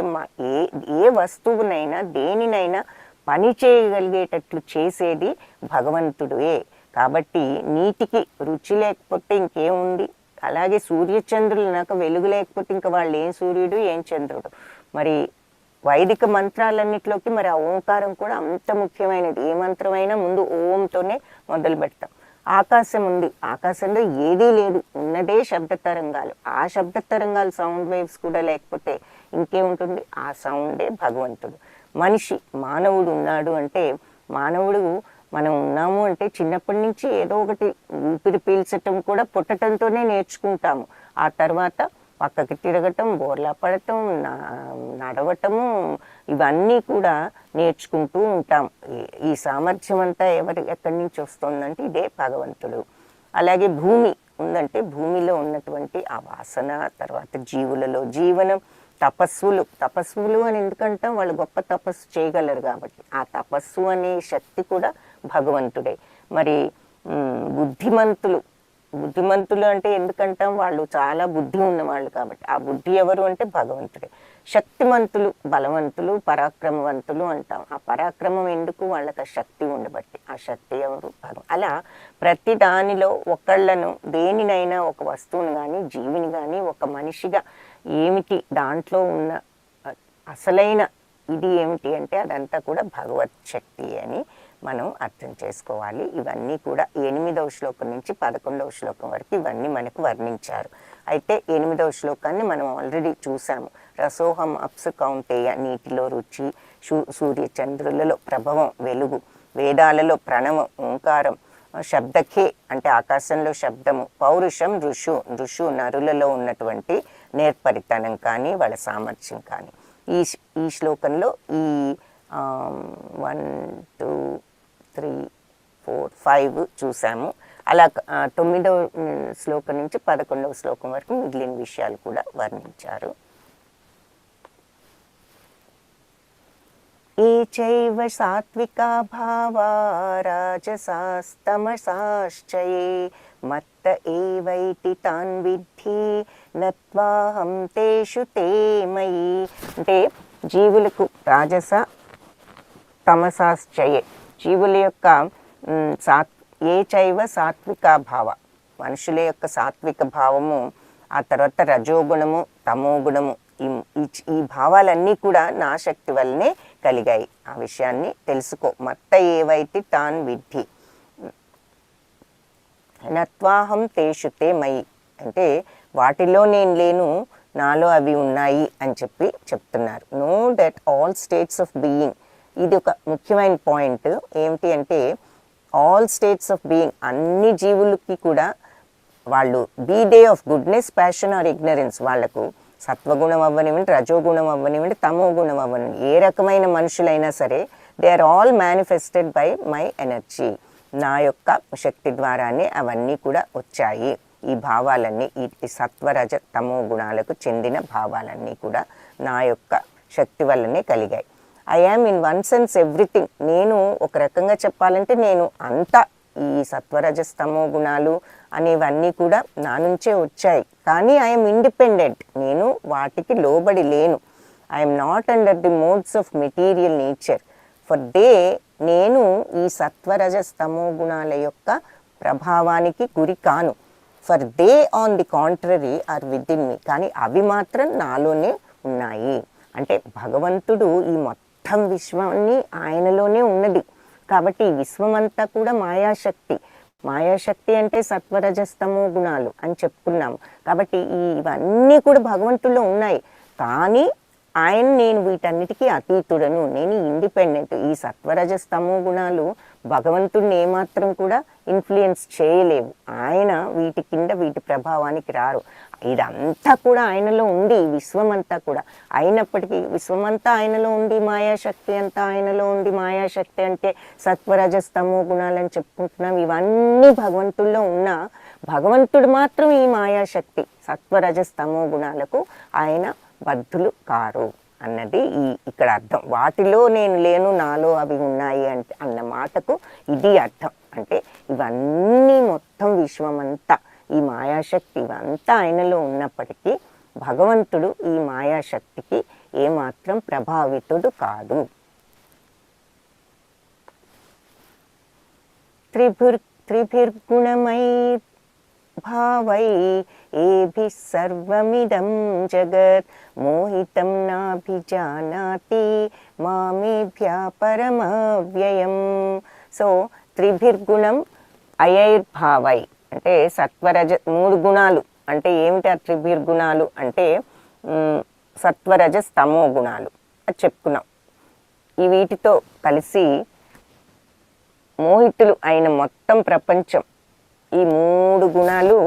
ఏ వస్తువునైనా దేనినైనా పని చేయగలిగేటట్లు చేసేది భగవంతుడే. కాబట్టి నీటికి రుచి లేకపోతే ఇంకేముంది? అలాగే సూర్యచంద్రులు నాకు వెలుగు లేకపోతే ఇంకా వాళ్ళు ఏం సూర్యుడు ఏం చంద్రుడు. మరి వైదిక మంత్రాలన్నిటిలోకి మరి ఆ ఓంకారం కూడా అంత ముఖ్యమైనది. ఏ మంత్రమైనా ముందు ఓంతోనే మొదలు పెడతాం. ఆకాశం ఉంది, ఆకాశంలో ఏదీ లేదు, ఉన్నదే శబ్ద తరంగాలు. ఆ శబ్ద తరంగాలు సౌండ్ వేవ్స్ కూడా లేకపోతే ఇంకేముంటుంది? ఆ సౌండే భగవంతుడు. మనిషి మానవుడు ఉన్నాడు అంటే మానవుడు మనం ఉన్నాము అంటే చిన్నప్పటి నుంచి ఏదో ఒకటి ఊపిరి పీల్చటం కూడా పుట్టడంతోనే నేర్చుకుంటాము. ఆ తర్వాత పక్కకి తిరగటం, బోర్లా పడటం, నడవటము, ఇవన్నీ కూడా నేర్చుకుంటూ ఉంటాం. ఈ సామర్థ్యం అంతా ఎక్కడి నుంచి వస్తుందంటే ఇదే భగవంతుడు. అలాగే భూమి ఉందంటే భూమిలో ఉన్నటువంటి ఆ వాసన, తర్వాత జీవులలో జీవనం, తపస్సులు అని ఎందుకంటాం? వాళ్ళు గొప్ప తపస్సు చేయగలరు కాబట్టి ఆ తపస్సు అనే శక్తి కూడా భగవంతుడే. మరి బుద్ధిమంతులు అంటే ఎందుకంటాం? వాళ్ళు చాలా బుద్ధి ఉన్నవాళ్ళు కాబట్టి ఆ బుద్ధి ఎవరు అంటే భగవంతుడే. శక్తిమంతులు, బలవంతులు, పరాక్రమవంతులు అంటాం. ఆ పరాక్రమం ఎందుకు? వాళ్ళకి ఆ శక్తి ఉండబట్టి. ఆ శక్తి ఎవరు? అలా ప్రతి దానిలో ఒకళ్ళను, దేనినైనా, ఒక వస్తువుని కానీ జీవిని కానీ ఒక మనిషిగా ఏమిటి దాంట్లో ఉన్న అసలైన ఇది ఏమిటి అంటే అదంతా కూడా భగవత్ శక్తి అని మనం అర్థం చేసుకోవాలి. ఇవన్నీ కూడా 8వ శ్లోకం నుంచి 11వ శ్లోకం వరకు ఇవన్నీ మనకు వర్ణించారు. అయితే 8వ శ్లోకాన్ని మనం ఆల్రెడీ చూసాము. రసోహం అప్సు కౌంటేయ, నీటిలో రుచి, సూర్యచంద్రులలో ప్రభవం వెలుగు, వేదాలలో ప్రణవం ఓంకారం, శబ్దకే అంటే ఆకాశంలో శబ్దము, పౌరుషం ఋషు నరులలో ఉన్నటువంటి నేర్పరితనం కానీ వాళ్ళ సామర్థ్యం కానీ. ఈ శ్లోకంలో ఈ 1 2 3 4 5 చూసాము. అలా 9వ శ్లోకం నుంచి 11వ శ్లోకం వరకు మిగిలిన విషయాలు కూడా వర్ణించారు. ఏ చైవ సాత్వికా భావా రాజసాస్తమసాశ్చయే మత్త ఏవైతి తాన్ విద్ధి నత్వాహం తేషు తే మయి. అంటే జీవులకు రాజస తమసాశ్చయే, జీవుల యొక్క ఏ చైవ సాత్విక భావ, మనుషుల యొక్క సాత్విక భావము, ఆ తర్వాత రజోగుణము, తమోగుణము, ఈ భావాలన్నీ కూడా నా శక్తి వల్లనే కలిగాయి. ఆ విషయాన్ని తెలుసుకో. మత్త ఏవైతే తాన్ విద్ధి నత్వాహం తేషు తే మయి, అంటే వాటిలో నేను లేను, నాలో అవి ఉన్నాయి అని చెప్తున్నారు. Know that all states of being, ఇది ఒక ముఖ్యమైన పాయింట్. ఏమిటి అంటే ఆల్ స్టేట్స్ ఆఫ్ బీయింగ్, అన్ని జీవులకి కూడా వాళ్ళు be they of goodness, passion or ignorance, వాళ్లకు సత్వగుణం అవ్వనివ్వండి, రజోగుణం అవ్వనివ్వండి, తమో గుణం అవ్వనివ్వండి, ఏ రకమైన మనుషులైనా సరే they are all manifested by my energy, నా యొక్క శక్తి ద్వారానే అవన్నీ కూడా వచ్చాయి. ఈ భావాలన్నీ, ఈ సత్వరజ తమో గుణాలకు చెందిన భావాలన్నీ కూడా నా యొక్క శక్తి వల్లనే కలిగాయి. I am in one sense everything, నేను ఒక రకంగా చెప్పాలంటే నేను అంతా, ఈ సత్వరజస్తమో గుణాలు అనేవన్నీ కూడా నా నుంచే వచ్చాయి. కానీ ఐఎమ్ ఇండిపెండెంట్, నేను వాటికి లోబడి లేను. I'm not under the modes of material nature. For they, నేను ఈ సత్వరజస్తమో గుణాల యొక్క ప్రభావానికి గురి కాను. For they on the contrary are within me, కానీ అవి మాత్రం నాలోనే ఉన్నాయి. అంటే భగవంతుడు ఈ మొత్తం విశ్వాన్ని ఆయనలోనే ఉన్నది. కాబట్టి ఈ విశ్వమంతా కూడా మాయాశక్తి. మాయాశక్తి అంటే సత్వరజస్తమో గుణాలు అని చెప్పుకున్నాము. కాబట్టి ఇవన్నీ కూడా భగవంతుల్లో ఉన్నాయి. కానీ నేను వీటన్నిటికీ అతీతుడను, నేను ఇండిపెండెంట్. ఈ సత్వరజస్తమో గుణాలు భగవంతుడిని ఏమాత్రం కూడా ఇన్ఫ్లుయెన్స్ చేయలేవు. ఆయన వీటి కింద వీటి ప్రభావానికి రారు. ఇదంతా కూడా ఆయనలో ఉంది, విశ్వమంతా కూడా. అయినప్పటికీ విశ్వమంతా ఆయనలో ఉండి, మాయాశక్తి అంతా ఆయనలో ఉండి, మాయాశక్తి అంటే సత్వరజస్తమో గుణాలని చెప్పుకుంటున్నాం. ఇవన్నీ భగవంతుల్లో ఉన్న భగవంతుడు మాత్రం ఈ మాయాశక్తి సత్వరజస్తమో గుణాలకు ఆయన బద్ధులు కారు అన్నది ఇక్కడ అర్థం. వాటిలో నేను లేను, నాలో అవి ఉన్నాయి అంటే అన్న మాటకు ఇది అర్థం. అంటే ఇవన్నీ మొత్తం విశ్వమంతా ఈ మాయాశక్తి ఇవంతా ఆయనలో ఉన్నప్పటికీ భగవంతుడు ఈ మాయాశక్తికి ఏమాత్రం ప్రభావితుడు కాదు. త్రిభిర్గుణమై భావై ఏభిః సర్వమిదం జగత్ మోహితం నాభిజానాతి మామేభ్యः పరమవ్యయం. సో త్రిభిర్గుణం అయైర్భావై అంటే సత్వరజ 3 గుణాలు అంటే ఏమిటి? ఆ త్రిభిర్గుణాలు అంటే సత్వరజస్తమో గుణాలు అది చెప్పుకున్నాం. ఈ వీటితో కలిసి మోహితులు అయిన మొత్తం ప్రపంచం ఈ 3 గుణాలు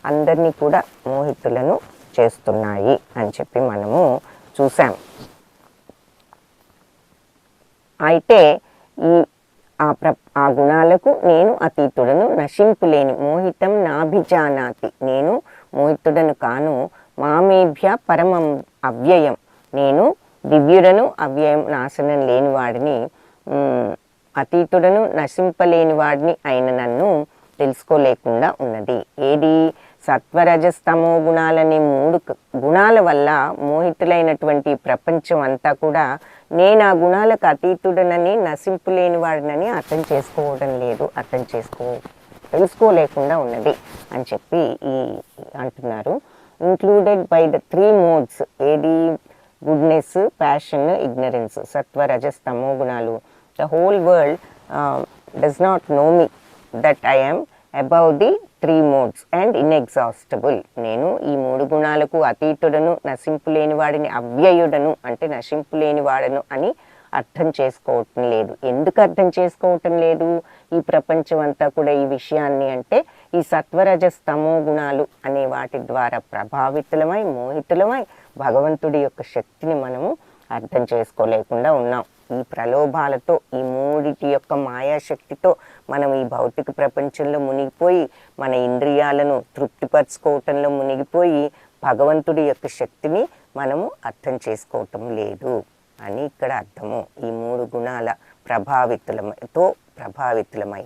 అందరినీ కూడా మోహితులను చేస్తున్నాయి అని చెప్పి మనము చూసాం. అయితే ఆ గుణాలకు నేను అతీతుడను, నశింపులేని, మోహితం నాభిజానాతి, నేను మోహితుడను కాను, మామేభ్య పరమం అవ్యయం, నేను దివ్యుడను, అవ్యయం నాశనం లేని వాడిని, అతీతుడను, నశింపలేని వాడిని అయిన నన్ను తెలుసుకోలేకుండా ఉన్నది. ఏది? సత్వరజస్తమో గుణాలనే 3 గుణాల వల్ల మోహితులైనటువంటి ప్రపంచం అంతా కూడా నేను ఆ గుణాలకు అతీతుడనని, నశింపులేని వాడినని అర్థం చేసుకోవడం లేదు, తెలుసుకోలేకుండా ఉన్నది అని చెప్పి అంటున్నారు. Included by the 3 modes. ఏది? Goodness, passion, ignorance. సత్వరజస్తమో గుణాలు. The whole world does not know me that I am above the 3 modes and inexhaustible. నేను ఈ 3 గుణాలకు అతీతుడను, నశింపులేని వాడిని, అవ్యయుడను అంటే నశింపులేని వాడను అని అర్థం చేసుకోవటం లేదు. ఎందుకు అర్థం చేసుకోవటం లేదు ఈ ప్రపంచం అంతా కూడా ఈ విషయాన్ని అంటే ఈ సత్వరజస్తమో గుణాలు అనే వాటి ద్వారా ప్రభావితులమై, మోహితులమై భగవంతుడి యొక్క శక్తిని మనము అర్థం చేసుకోలేకుండా ఉన్నాం. ఈ ప్రలోభాలతో, ఈ 3 యొక్క మాయాశక్తితో మనం ఈ భౌతిక ప్రపంచంలో మునిగిపోయి, మన ఇంద్రియాలను తృప్తిపరచుకోవటంలో మునిగిపోయి భగవంతుడి యొక్క శక్తిని మనము అర్థం చేసుకోవటం లేదు అని ఇక్కడ అర్థము. ఈ 3 గుణాల ప్రభావితులమై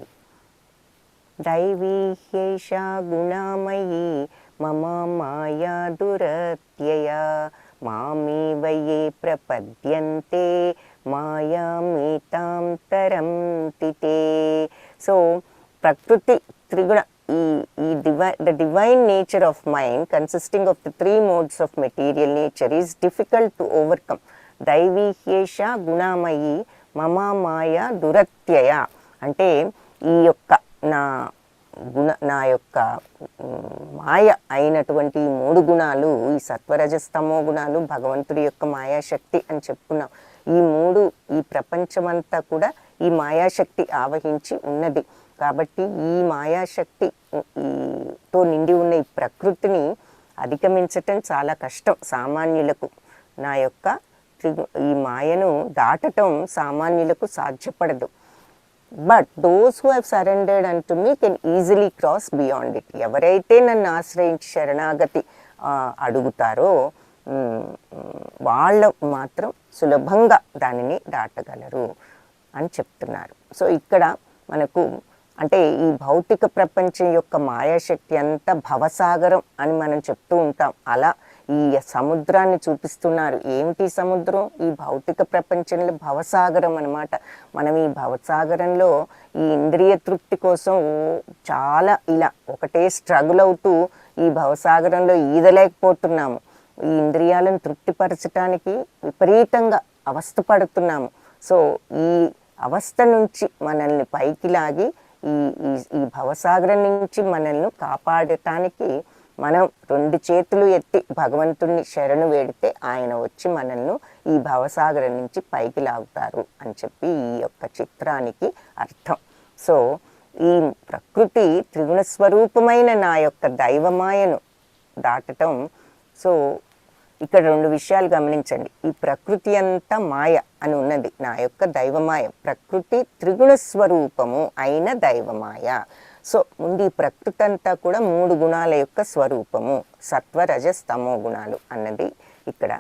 దైవీ హ్యేషా గుణమయీ మమ మాయా దురత్యయా మామేవయే ప్రపద్యంతే మాయామేతాం తరంతితే. సో ప్రకృతి త్రిగుణ the divine nature of mind consisting of the 3 modes of material nature is difficult to overcome. దైవీ హ్యేష గుణమయీ మమ మాయా దురత్యయ అంటే ఈ యొక్క నా యొక్క మాయ అయినటువంటి 3 గుణాలు, ఈ సత్వరజస్తమో గుణాలు భగవంతుడి యొక్క మాయాశక్తి అని చెప్పుకున్నాం. ఈ 3 ఈ ప్రపంచమంతా కూడా ఈ మాయాశక్తి ఆవహించి ఉన్నది. కాబట్టి ఈ మాయాశక్తి తో నిండి ఉన్న ఈ ప్రకృతిని అధిగమించటం చాలా కష్టం సామాన్యులకు. నా యొక్క ఈ మాయను దాటటం సామాన్యులకు సాధ్యపడదు. But those who have surrendered unto me can easily cross beyond it. ఎవరైతే నన్ను ఆశ్రయించి శరణాగతి అడుగుతారో వాళ్ళు మాత్రం సులభంగా దానిని దాటగలరు అని చెప్తున్నారు. సో ఇక్కడ మనకు అంటే ఈ భౌతిక ప్రపంచం యొక్క మాయాశక్తి అంతా భవసాగరం అని మనం చెప్తూ ఉంటాం. అలా ఈ సముద్రాన్ని చూపిస్తున్నారు. ఏమిటి సముద్రం? ఈ భౌతిక ప్రపంచంలో భవసాగరం అన్నమాట. మనం ఈ భవసాగరంలో ఈ ఇంద్రియ తృప్తి కోసం చాలా ఇలా ఒకటే స్ట్రగుల్ అవుతూ ఈ భవసాగరంలో ఈదలేకపోతున్నాము. ఈ ఇంద్రియాలను తృప్తిపరచడానికి విపరీతంగా అవస్థ పడుతున్నాము. సో ఈ అవస్థ నుంచి మనల్ని పైకి లాగి ఈ భవసాగరం నుంచి మనల్ని కాపాడటానికి మనం 2 చేతులు ఎత్తి భగవంతుణ్ణి శరణు వేడితే ఆయన వచ్చి మనల్ని ఈ భవసాగరం నుంచి పైకి లాగుతారు అని చెప్పి ఈ యొక్క చిత్రానికి అర్థం. సో ఈ ప్రకృతి త్రిగుణ స్వరూపమైన నా యొక్క దైవమాయను దాటటం. సో ఇక్కడ 2 విషయాలు గమనించండి. ఈ ప్రకృతి అంతా మాయ అని ఉన్నది, నా యొక్క దైవమాయ. ప్రకృతి త్రిగుణ స్వరూపము అయిన దైవమాయ. సో ముందు ఈ ప్రకృతి అంతా కూడా 3 గుణాల యొక్క స్వరూపము, సత్వ రజస్ తమో గుణాలు అన్నది ఇక్కడ.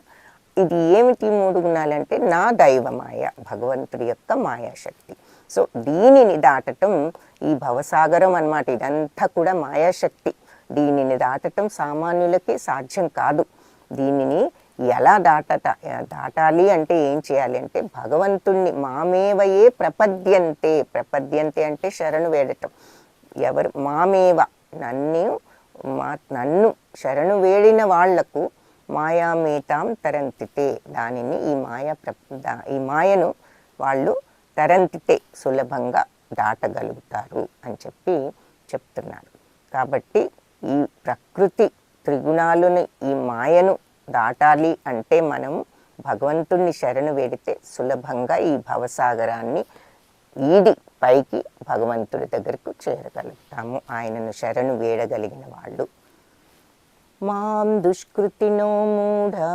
ఇది ఏమిటి 3 గుణాలు అంటే నా దైవమాయ, భగవంతుడి యొక్క మాయాశక్తి. సో దీనిని దాటటం ఈ భవసాగరం అన్నమాట. ఇదంతా కూడా మాయాశక్తి. దీనిని దాటటం సామాన్యులకి సాధ్యం కాదు. దీనిని ఎలా దాటాలి అంటే ఏం చేయాలి అంటే భగవంతుణ్ణి మామేవయే ప్రపద్యంతే. ప్రపద్యంతే అంటే శరణు వేడటం. ఎవరు మామేవ నన్ను శరణు వేడిన వాళ్లకు మాయామేతాం తరంతితే, దానిని ఈ మాయను వాళ్ళు తరంతితే సులభంగా దాటగలుగుతారు అని చెప్పి చెప్తున్నారు. కాబట్టి ఈ ప్రకృతి త్రిగుణాలను ఈ మాయను దాటాలి అంటే మనం భగవంతుణ్ణి శరణు వేడితే సులభంగా ఈ భవసాగరాన్ని ఈడి పైకి భగవంతుడి దగ్గరకు చేరగలుగుతాము, ఆయనను శరణు వేడగలిగిన వాళ్ళు. మాం దుష్కృతినో మూఢా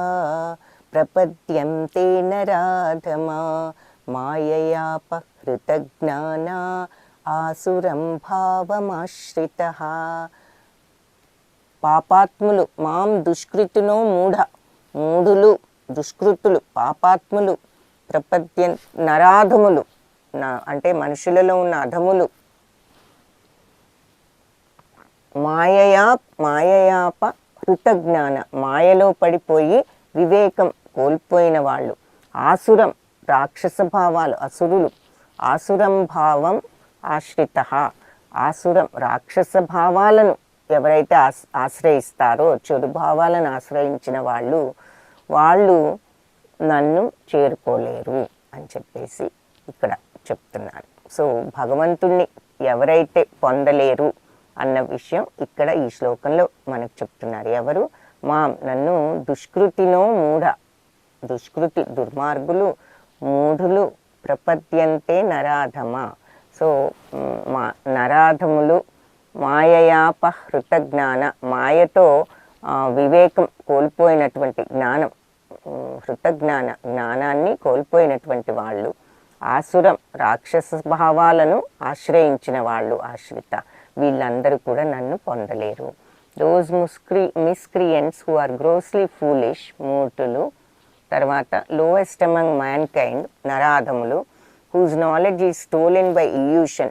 ప్రపద్యంతే నరాధమా మాయయాపహృత జ్ఞానా ఆసురం భావమాశ్రితః. పాపాత్ములు మాం దుష్కృతినో మూఢులు దుష్కృతులు పాపాత్ములు, ప్రపద్యం నరాధములు అంటే మనుషులలో ఉన్న అధములు, మాయయాప హృతజ్ఞాన మాయలో పడిపోయి వివేకం కోల్పోయిన వాళ్ళు, ఆసురం రాక్షస భావాలు అసురులు, ఆసురం భావం ఆశ్రిత, ఆసురం రాక్షస భావాలను ఎవరైతే ఆశ్రయిస్తారో, చెడు భావాలను ఆశ్రయించిన వాళ్ళు నన్ను చేరుకోలేరు అని చెప్పేసి ఇక్కడ చెప్తున్నారు. సో భగవంతుణ్ణి ఎవరైతే పొందలేరు అన్న విషయం ఇక్కడ ఈ శ్లోకంలో మనకు చెప్తున్నారు. ఎవరు? నన్ను దుష్కృతినో దుష్కృతి దుర్మార్గులు, మూఢులు, ప్రపద్యంతే నరాధమ. సో నరాధములు, మాయయాపహృత జ్ఞాన మాయతో వివేకం కోల్పోయినటువంటి జ్ఞానం, జ్ఞానాన్ని కోల్పోయినటువంటి వాళ్ళు, ఆసురం రాక్షస భావాలను ఆశ్రయించిన వాళ్ళు, ఆశ్రిత, వీళ్ళందరూ కూడా నన్ను పొందలేరు. Those miscreants who are grossly foolish, మూర్ఖులు. తర్వాత లోయెస్ట్ అమంగ్ మ్యాన్ కైండ్, నరాధములు, whose knowledge is stolen by illusion,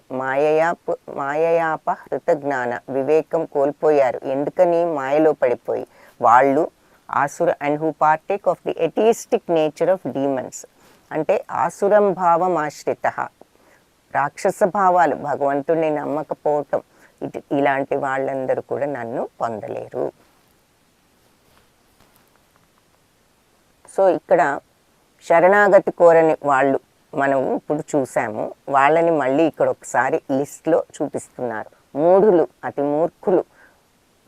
మాయయాపహృత జ్ఞాన వివేకం కోల్పోయారు, ఎందుకని? మాయలో పడిపోయి వాళ్ళు. ఆసుర and who partake of the atheistic nature of demons, అంటే ఆసురం భావం ఆశ్రిత, రాక్షస భావాలు, భగవంతుడిని నమ్మకపోవటం, ఇలాంటి వాళ్ళందరూ కూడా నన్ను పొందలేరు. సో ఇక్కడ శరణాగతి కోరని వాళ్ళు మనం ఇప్పుడు చూసాము, వాళ్ళని మళ్ళీ ఇక్కడ ఒకసారి లిస్ట్లో చూపిస్తున్నారు. మూఢులు, అతి మూర్ఖులు,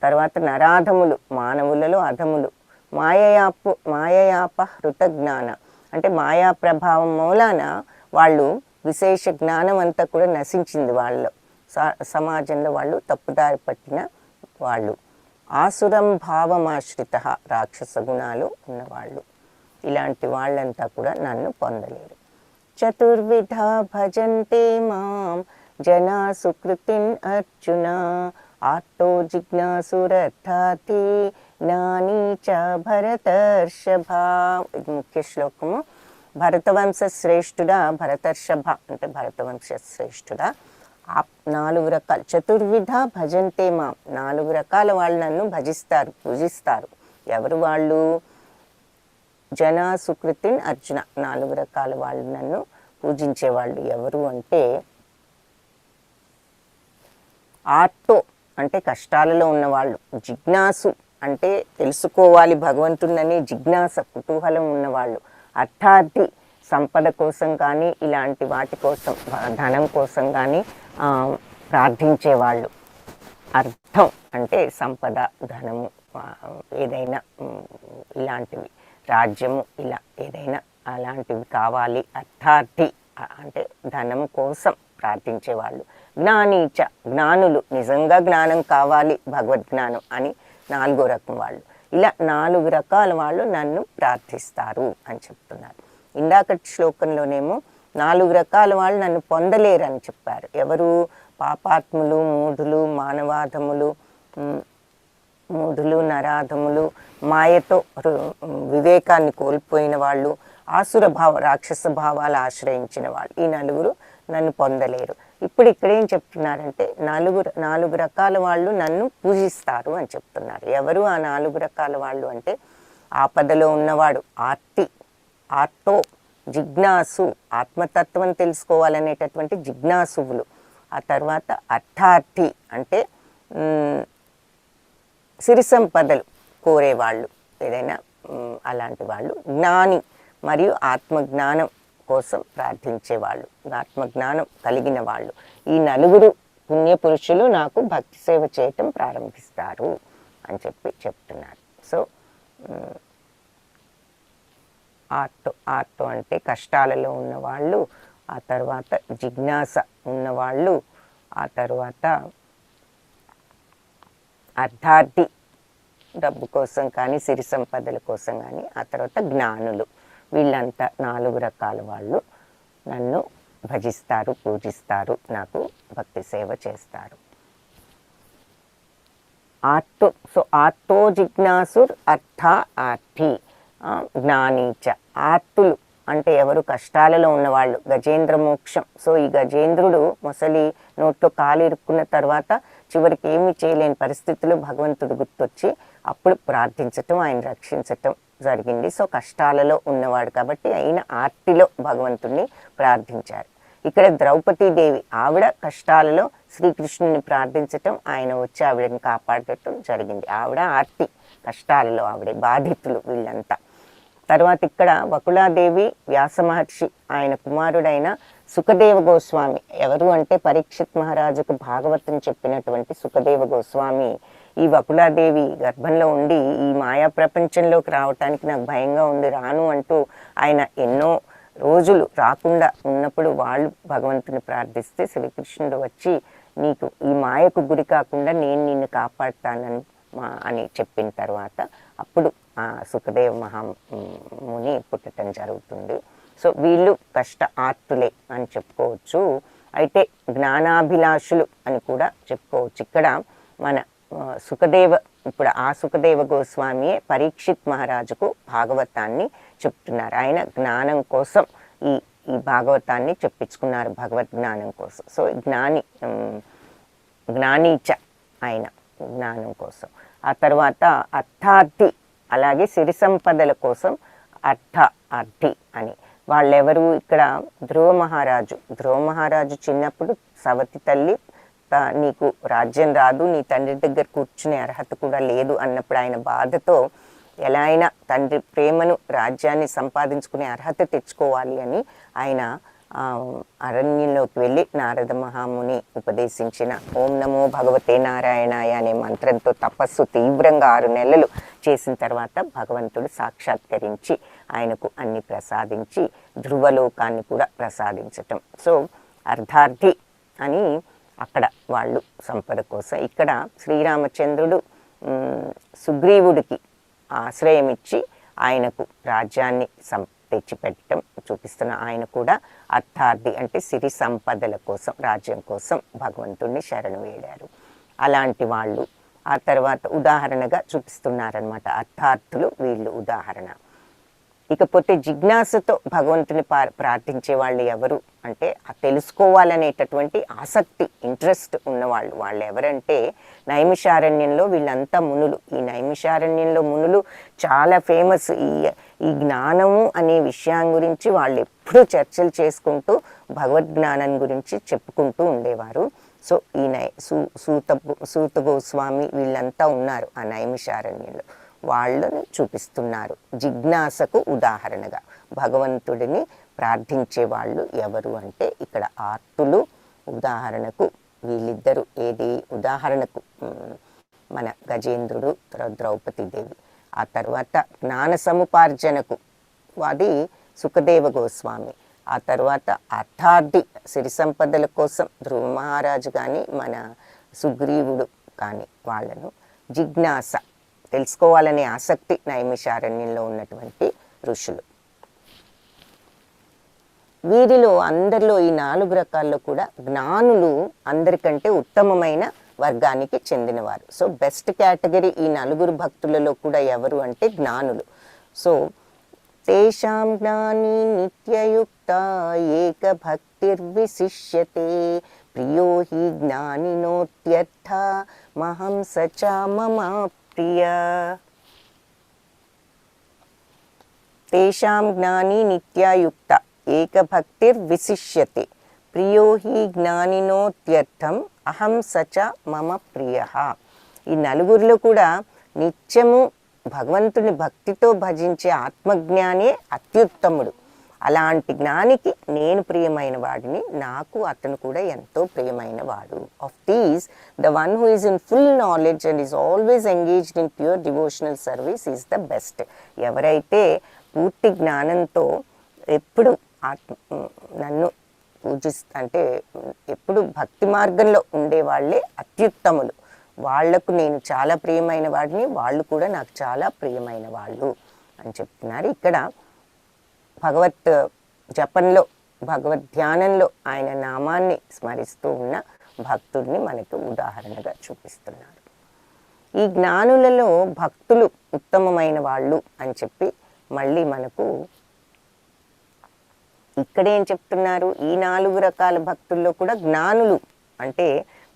తర్వాత నరాధములు, మానవులలో అధములు, మాయయాపహృత జ్ఞాన అంటే మాయా ప్రభావం మూలాన వాళ్ళు విశేష జ్ఞానం అంతా కూడా నశించింది వాళ్ళు, సమాజంలో వాళ్ళు తప్పుదారి పట్టిన వాళ్ళు, ఆసురం భావమాశ్రిత రాక్షస గుణాలు ఉన్నవాళ్ళు, ఇలాంటి వాళ్ళంతా కూడా నన్ను పొందలేరు. చతుర్విధ భజంతే మాం జనా సుకృతిన్ అర్జున ఆర్తో జిజ్ఞాసురర్థాతి జ్ఞానీ చ భరతర్షభ. ఇది ముఖ్య శ్లోకము. భరతవంశ శ్రేష్ఠుడా, భరతర్షభ అంటే భరతవంశ శ్రేష్ఠుడా, 4 రకాల చతుర్విధ భజంతే మాం, 4 రకాల వాళ్ళు నన్ను భజిస్తారు, పూజిస్తారు. ఎవరు వాళ్ళు? జనా సుకృతిన్ అర్జున, 4 రకాల వాళ్ళు నన్ను పూజించేవాళ్ళు ఎవరు అంటే, ఆర్తో అంటే కష్టాలలో ఉన్నవాళ్ళు, జిజ్ఞాసు అంటే తెలుసుకోవాలి భగవంతుడిని జిజ్ఞాస కుతూహలం ఉన్నవాళ్ళు, అర్థార్థి సంపద కోసం కానీ ఇలాంటి వాటి కోసం ధనం కోసం కానీ ప్రార్థించేవాళ్ళు, అర్థం అంటే సంపద, ధనము, ఏదైనా ఇలాంటివి, రాజ్యము, ఇలా ఏదైనా అలాంటివి కావాలి. అర్థార్థి అంటే ధనం కోసం ప్రార్థించేవాళ్ళు. జ్ఞానీచ జ్ఞానులు, నిజంగా జ్ఞానం కావాలి, భగవద్జ్ఞానం అని 4వ రకం వాళ్ళు. ఇలా 4 రకాల వాళ్ళు నన్ను ప్రార్థిస్తారు అని చెప్తున్నారు. ఇందాకటి శ్లోకంలోనేమో 4 రకాల వాళ్ళు నన్ను పొందలేరని చెప్పారు. ఎవరు? పాపాత్ములు, మూఢులు, నరాధములు, మాయతో వివేకాన్ని కోల్పోయిన వాళ్ళు, రాక్షస భావాలు ఆశ్రయించిన వాళ్ళు. ఈ 4 నన్ను పొందలేరు. ఇప్పుడు ఇక్కడ ఏం చెప్తున్నారంటే 4 రకాల వాళ్ళు నన్ను పూజిస్తారు అని చెప్తున్నారు. ఎవరు ఆ 4 రకాల వాళ్ళు అంటే, ఆపదలో ఉన్నవాడు ఆర్తో, జిజ్ఞాసు, ఆత్మతత్వం తెలుసుకోవాలనేటటువంటి జిజ్ఞాసువులు. ఆ తర్వాత అర్థార్థి అంటే సిరి సంపదలు కోరేవాళ్ళు, ఏదైనా అలాంటి వాళ్ళు. జ్ఞాని మరియు ఆత్మజ్ఞానం కోసం ప్రార్థించేవాళ్ళు, ఆత్మజ్ఞానం కలిగిన వాళ్ళు. ఈ 4 పుణ్యపురుషులు నాకు భక్తి సేవ చేయటం ప్రారంభిస్తారు అని చెప్తున్నారు. సో ఆర్తో అంటే కష్టాలలో ఉన్నవాళ్ళు, ఆ తర్వాత జిజ్ఞాస ఉన్నవాళ్ళు, ఆ తర్వాత అర్థార్థి డబ్బు కోసం కానీ సిరి సంపదల కోసం కానీ, ఆ తర్వాత జ్ఞానులు. వీళ్ళంతా 4 రకాల వాళ్ళు నన్ను భజిస్తారు, పూజిస్తారు, నాకు భక్తి సేవ చేస్తారు. ఆర్తో జిజ్ఞాసుర్ ఆర్థి జ్ఞానీచ. ఆర్తులు అంటే ఎవరు? కష్టాలలో ఉన్నవాళ్ళు. గజేంద్ర మోక్షం. సో ఈ గజేంద్రుడు మొసలి నోట్లో కాలు ఇరుక్కున్న తర్వాత చివరికి ఏమీ చేయలేని పరిస్థితుల్లో భగవంతుడు గుర్తొచ్చి అప్పుడు ప్రార్థించటం, ఆయన రక్షించటం జరిగింది. సో కష్టాలలో ఉన్నవాడు కాబట్టి ఆయన ఆర్తిలో భగవంతుడిని ప్రార్థించారు. ఇక్కడ ద్రౌపదీదేవి, ఆవిడ కష్టాలలో శ్రీకృష్ణుని ప్రార్థించటం, ఆయన వచ్చి ఆవిడని కాపాడటం జరిగింది. ఆవిడ ఆర్తి, కష్టాలలో ఆవిడ బాధితులు వీళ్ళంతా. తర్వాత ఇక్కడ వకుళాదేవి, వ్యాస మహర్షి ఆయన కుమారుడైన సుఖదేవ గోస్వామి. ఎవరు అంటే పరీక్షిత్ మహారాజుకు భాగవతం చెప్పినటువంటి సుఖదేవ గోస్వామి. ఈ వకుళాదేవి గర్భంలో ఉండి ఈ మాయా ప్రపంచంలోకి రావటానికి నాకు భయంగా ఉంది, రాను అంటూ ఆయన ఎన్నో రోజులు రాకుండా ఉన్నప్పుడు వాళ్ళు భగవంతుని ప్రార్థిస్తే శ్రీకృష్ణుడు వచ్చి నీకు ఈ మాయకు గురి కాకుండా నేను నిన్ను కాపాడుతానని అని చెప్పిన తర్వాత అప్పుడు సుఖదేవ మహాముని పుట్టడం జరుగుతుంది. సో వీళ్ళు కష్ట ఆర్తులే అని చెప్పుకోవచ్చు. అయితే జ్ఞానాభిలాషులు అని కూడా చెప్పుకోవచ్చు. ఇక్కడ మన ఇప్పుడు ఆ సుఖదేవ గోస్వామియే పరీక్షిత్ మహారాజుకు భాగవతాన్ని చెప్తున్నారు. ఆయన జ్ఞానం కోసం ఈ భాగవతాన్ని చెప్పించుకున్నారు, భగవద్జ్ఞానం కోసం. సో జ్ఞానీచ ఆయన జ్ఞానం కోసం. ఆ తర్వాత అర్థార్థి, అలాగే సిరి సంపదల కోసం అర్థి అని. వాళ్ళెవరు? ఇక్కడ ధ్రువ మహారాజు చిన్నప్పుడు సవతి తల్లి నీకు రాజ్యం రాదు, నీ తండ్రి దగ్గర కూర్చునే అర్హత కూడా లేదు అన్నప్పుడు ఆయన బాధతో ఎలా అయినా తండ్రి ప్రేమను, రాజ్యాన్ని సంపాదించుకునే అర్హత తెచ్చుకోవాలి అని ఆయన అరణ్యంలోకి వెళ్ళి నారద మహాముని ఉపదేశించిన ఓం నమో భగవతే నారాయణాయ అనే మంత్రంతో తపస్సు తీవ్రంగా 6 నెలలు చేసిన తర్వాత భగవంతుడు సాక్షాత్కరించి ఆయనకు అన్ని ప్రసాదించి ధ్రువలోకాన్ని కూడా ప్రసాదించటం. సో అర్ధార్థి అని అక్కడ వాళ్ళు సంపద కోసం. ఇక్కడ శ్రీరామచంద్రుడు సుగ్రీవుడికి ఆశ్రయం ఇచ్చి ఆయనకు రాజ్యాన్ని తెచ్చిపెట్టడం చూపిస్తున్న ఆయన కూడా అర్థార్థి అంటే సిరి సంపదల కోసం, రాజ్యం కోసం భగవంతుడిని శరణు వేడారు. అలాంటి వాళ్ళు ఆ తర్వాత ఉదాహరణగా చూపిస్తున్నారనమాట. అర్థార్థులు వీళ్ళు ఉదాహరణ. ఇకపోతే జిజ్ఞాసతో భగవంతుని ప్రార్థించే వాళ్ళు ఎవరు అంటే తెలుసుకోవాలనేటటువంటి ఆసక్తి, ఇంట్రెస్ట్ ఉన్నవాళ్ళు. వాళ్ళు ఎవరంటే నైమిషారణ్యంలో వీళ్ళంతా మునులు. ఈ నైమిషారణ్యంలో మునులు చాలా ఫేమస్. ఈ జ్ఞానము అనే విషయం గురించి వాళ్ళు ఎప్పుడూ చర్చలు చేసుకుంటూ భగవద్జ్ఞానం గురించి చెప్పుకుంటూ ఉండేవారు. సో ఈ సూత గోస్వామి వీళ్ళంతా ఉన్నారు ఆ నైమిషారణ్యంలో. వాళ్ళను చూపిస్తున్నారు జిజ్ఞాసకు ఉదాహరణగా. భగవంతుడిని ప్రార్థించే వాళ్ళు ఎవరు అంటే ఇక్కడ ఆర్తులు, ఉదాహరణకు వీళ్ళిద్దరూ ఏది ఉదాహరణకు మన గజేంద్రుడు, తర్వాత ద్రౌపదీదేవి. ఆ తర్వాత జ్ఞాన సముపార్జనకు అది సుఖదేవ గోస్వామి. ఆ తర్వాత అర్థార్థి సిరి సంపదల కోసం ధ్రువ మహారాజు కానీ మన సుగ్రీవుడు కానీ వాళ్ళను, జిజ్ఞాస తెలుసుకోవాలనే ఆసక్తి నైమిషారణ్యంలో ఉన్నటువంటి ఋషులు. వీరిలో అందరిలో ఈ 4 రకాల్లో కూడా జ్ఞానులు అందరికంటే ఉత్తమమైన వర్గానికి చెందినవారు. సో బెస్ట్ కేటగిరీ ఈ 4 భక్తులలో కూడా ఎవరు అంటే జ్ఞానులు. సో తేషాం జ్ఞాని నిత్యయుక్త ఏక భక్తిర్విశిష్యతే ప్రియో హి జ్ఞానినోత్యర్థ మహంస చ మమ ప్రియ. తేషాం జ్ఞాని నిత్యయుక్త ఏక భక్తిర్విశిష్యతే ప్రియో హి జ్ఞానినోత్యర్థం అహం సచ మమ ప్రియ. ఈ 4 కూడా నిత్యము భగవంతుని భక్తితో భజించే ఆత్మజ్ఞానే అత్యుత్తముడు. అలాంటి జ్ఞానికి నేను ప్రియమైన వాడిని, నాకు అతను కూడా ఎంతో ప్రియమైన వాడు. Of these the one who is in full knowledge and is always engaged in pure devotional service is the best. ఎవరైతే పూర్తి జ్ఞానంతో ఎప్పుడు నన్ను అంటే ఎప్పుడు భక్తి మార్గంలో ఉండేవాళ్ళే అత్యుత్తములు. వాళ్లకు నేను చాలా ప్రియమైన వాడిని, వాళ్ళు కూడా నాకు చాలా ప్రియమైన వాళ్ళు అని చెప్తున్నారు. ఇక్కడ భగవత్ జపంలో, భగవద్ ధ్యానంలో ఆయన నామాన్ని స్మరిస్తూ ఉన్న భక్తుడిని మనకు ఉదాహరణగా చూపిస్తున్నారు. ఈ జ్ఞానులలో భక్తులు ఉత్తమమైన వాళ్ళు అని చెప్పి మళ్ళీ మనకు ఇక్కడేం చెప్తున్నారు, ఈ 4 రకాల భక్తుల్లో కూడా జ్ఞానులు అంటే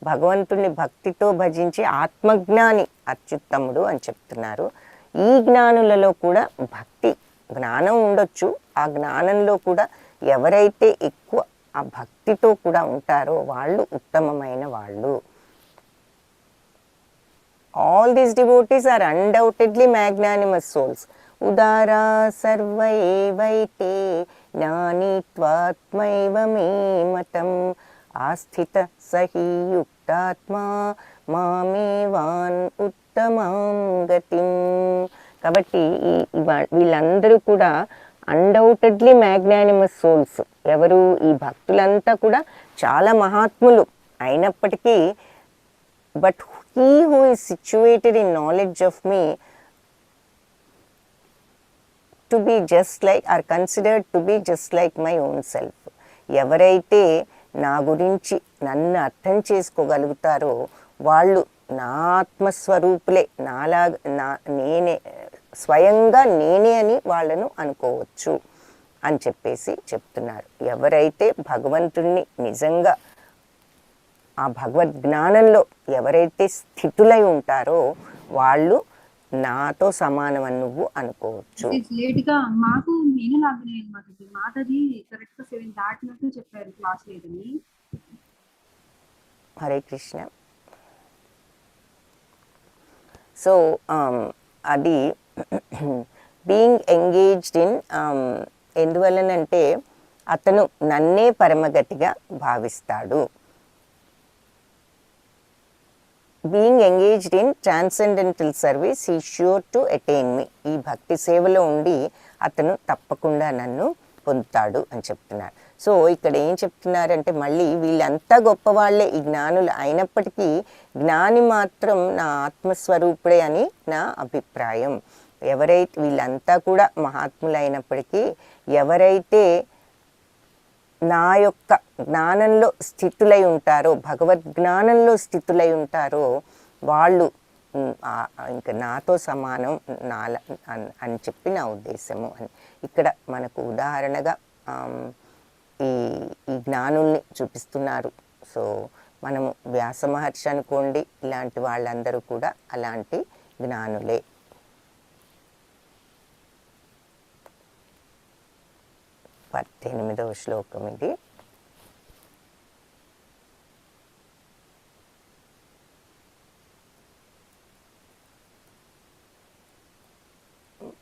భగవంతుని భక్తితో భజించి ఆత్మజ్ఞాని అత్యుత్తముడు అని చెప్తున్నారు. ఈ జ్ఞానులలో కూడా భక్తి జ్ఞానం ఉండొచ్చు, ఆ జ్ఞానంలో కూడా ఎవరైతే ఎక్కువ ఆ భక్తితో కూడా ఉంటారో వాళ్ళు ఉత్తమమైన వాళ్ళు. All these devotees are undoubtedly magnanimous souls. ఉదారా సర్వ ఏవైతే జ్ఞానిత్వాత్మైవ మే మతం ఆస్థిత సహి యుక్తాత్మా మామేవాన్ ఉత్తమాం గతిం. కాబట్టి వీళ్ళందరూ కూడా అన్డౌటెడ్లీ మ్యాగ్నానిమస్ సోల్స్. ఎవరు? ఈ భక్తులంతా కూడా చాలా మహాత్ములు అయినప్పటికీ, but he who is situated in knowledge of me to be just like or considered to be just like my own self. ఎవరైతే నా గురించి నన్ను అర్థం చేసుకోగలుగుతారో వాళ్ళు నా ఆత్మస్వరూపులే, నేనే స్వయంగా నేనే అని వాళ్ళను అనుకోవచ్చు అని చెప్పేసి చెప్తున్నారు. ఎవరైతే భగవంతుణ్ణి నిజంగా ఆ భగవద్ జ్ఞానంలో ఎవరైతే స్థితులై ఉంటారో వాళ్ళు నాతో సమానం అని నువ్వు అనుకోవచ్చు. మాకు నేను లాగానే అనమాట. మాటది కరెక్ట్ గా 7 దాటినట్టు చెప్పారు క్లాస్ లేదని. హరే కృష్ణ. సో అది బీయింగ్ ఎంగేజ్డ్ ఇన్ ఎందువలనంటే అతను నన్నే పరమగతిగా భావిస్తాడు. Being engaged in transcendental service he sure to attain me. ఈ భక్తి సేవలో ఉండి అతను తప్పకుండా నన్ను పొందుతాడు అని చెప్తున్నారు. సో ఇక్కడ ఏం చెప్తున్నారంటే మళ్ళీ వీళ్ళంతా గొప్పవాళ్లే ఈ జ్ఞానులు అయినప్పటికీ జ్ఞాని మాత్రం నా ఆత్మస్వరూపుడే అని నా అభిప్రాయం. ఎవరైతే వీళ్ళంతా కూడా మహాత్ములైనప్పటికీ ఎవరైతే నా యొక్క జ్ఞానంలో స్థితులై ఉంటారో, భగవద్ జ్ఞానంలో స్థితులై ఉంటారో వాళ్ళు ఇంకా నాతో సమానం అని చెప్పి నా ఉద్దేశము అని ఇక్కడ మనకు ఉదాహరణగా ఈ జ్ఞానుల్ని చూపిస్తున్నారు. సో మనము వ్యాస మహర్షి అనుకోండి, ఇలాంటి వాళ్ళందరూ కూడా అలాంటి జ్ఞానులే. 18వ శ్లోకం ఇది.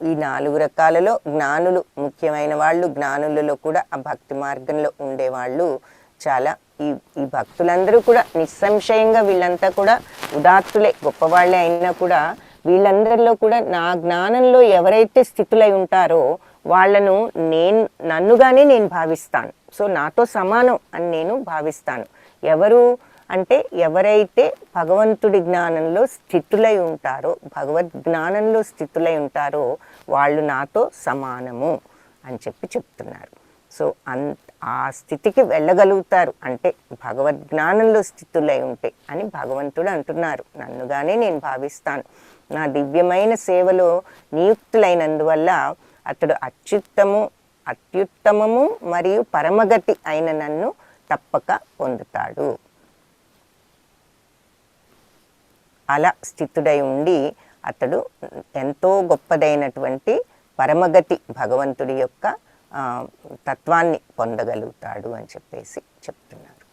ఈ 4 రకాలలో జ్ఞానులు ముఖ్యమైన వాళ్ళు. జ్ఞానులలో కూడా ఆ భక్తి మార్గంలో ఉండేవాళ్ళు చాలా ఈ ఈ భక్తులందరూ కూడా నిస్సంశయంగా వీళ్ళంతా కూడా ఉదాత్తులే, గొప్పవాళ్ళే అయినా కూడా వీళ్ళందరిలో కూడా నా జ్ఞానంలో ఎవరైతే స్థితులై ఉంటారో వాళ్ళను నన్నుగానే నేను భావిస్తాను. సో నాతో సమానం అని నేను భావిస్తాను. ఎవరు అంటే ఎవరైతే భగవంతుడి జ్ఞానంలో స్థితులై ఉంటారో, భగవద్ జ్ఞానంలో స్థితులై ఉంటారో వాళ్ళు నాతో సమానము అని చెప్తున్నారు. సో ఆ స్థితికి వెళ్ళగలుగుతారు అంటే భగవద్జ్ఞానంలో స్థితులై ఉంటే అని భగవంతుడు అంటున్నారు. నన్నుగానే నేను భావిస్తాను. నా దివ్యమైన సేవలో నియుక్తులైనందువల్ల అతడు అత్యుత్తమము మరియు పరమగతి అయిన నన్ను తప్పక పొందుతాడు. అలా స్థితుడై ఉండి అతడు ఎంతో గొప్పదైనటువంటి పరమగతి భగవంతుడి యొక్క తత్వాన్ని పొందగలుగుతాడు అని చెప్పేసి చెప్తున్నారు.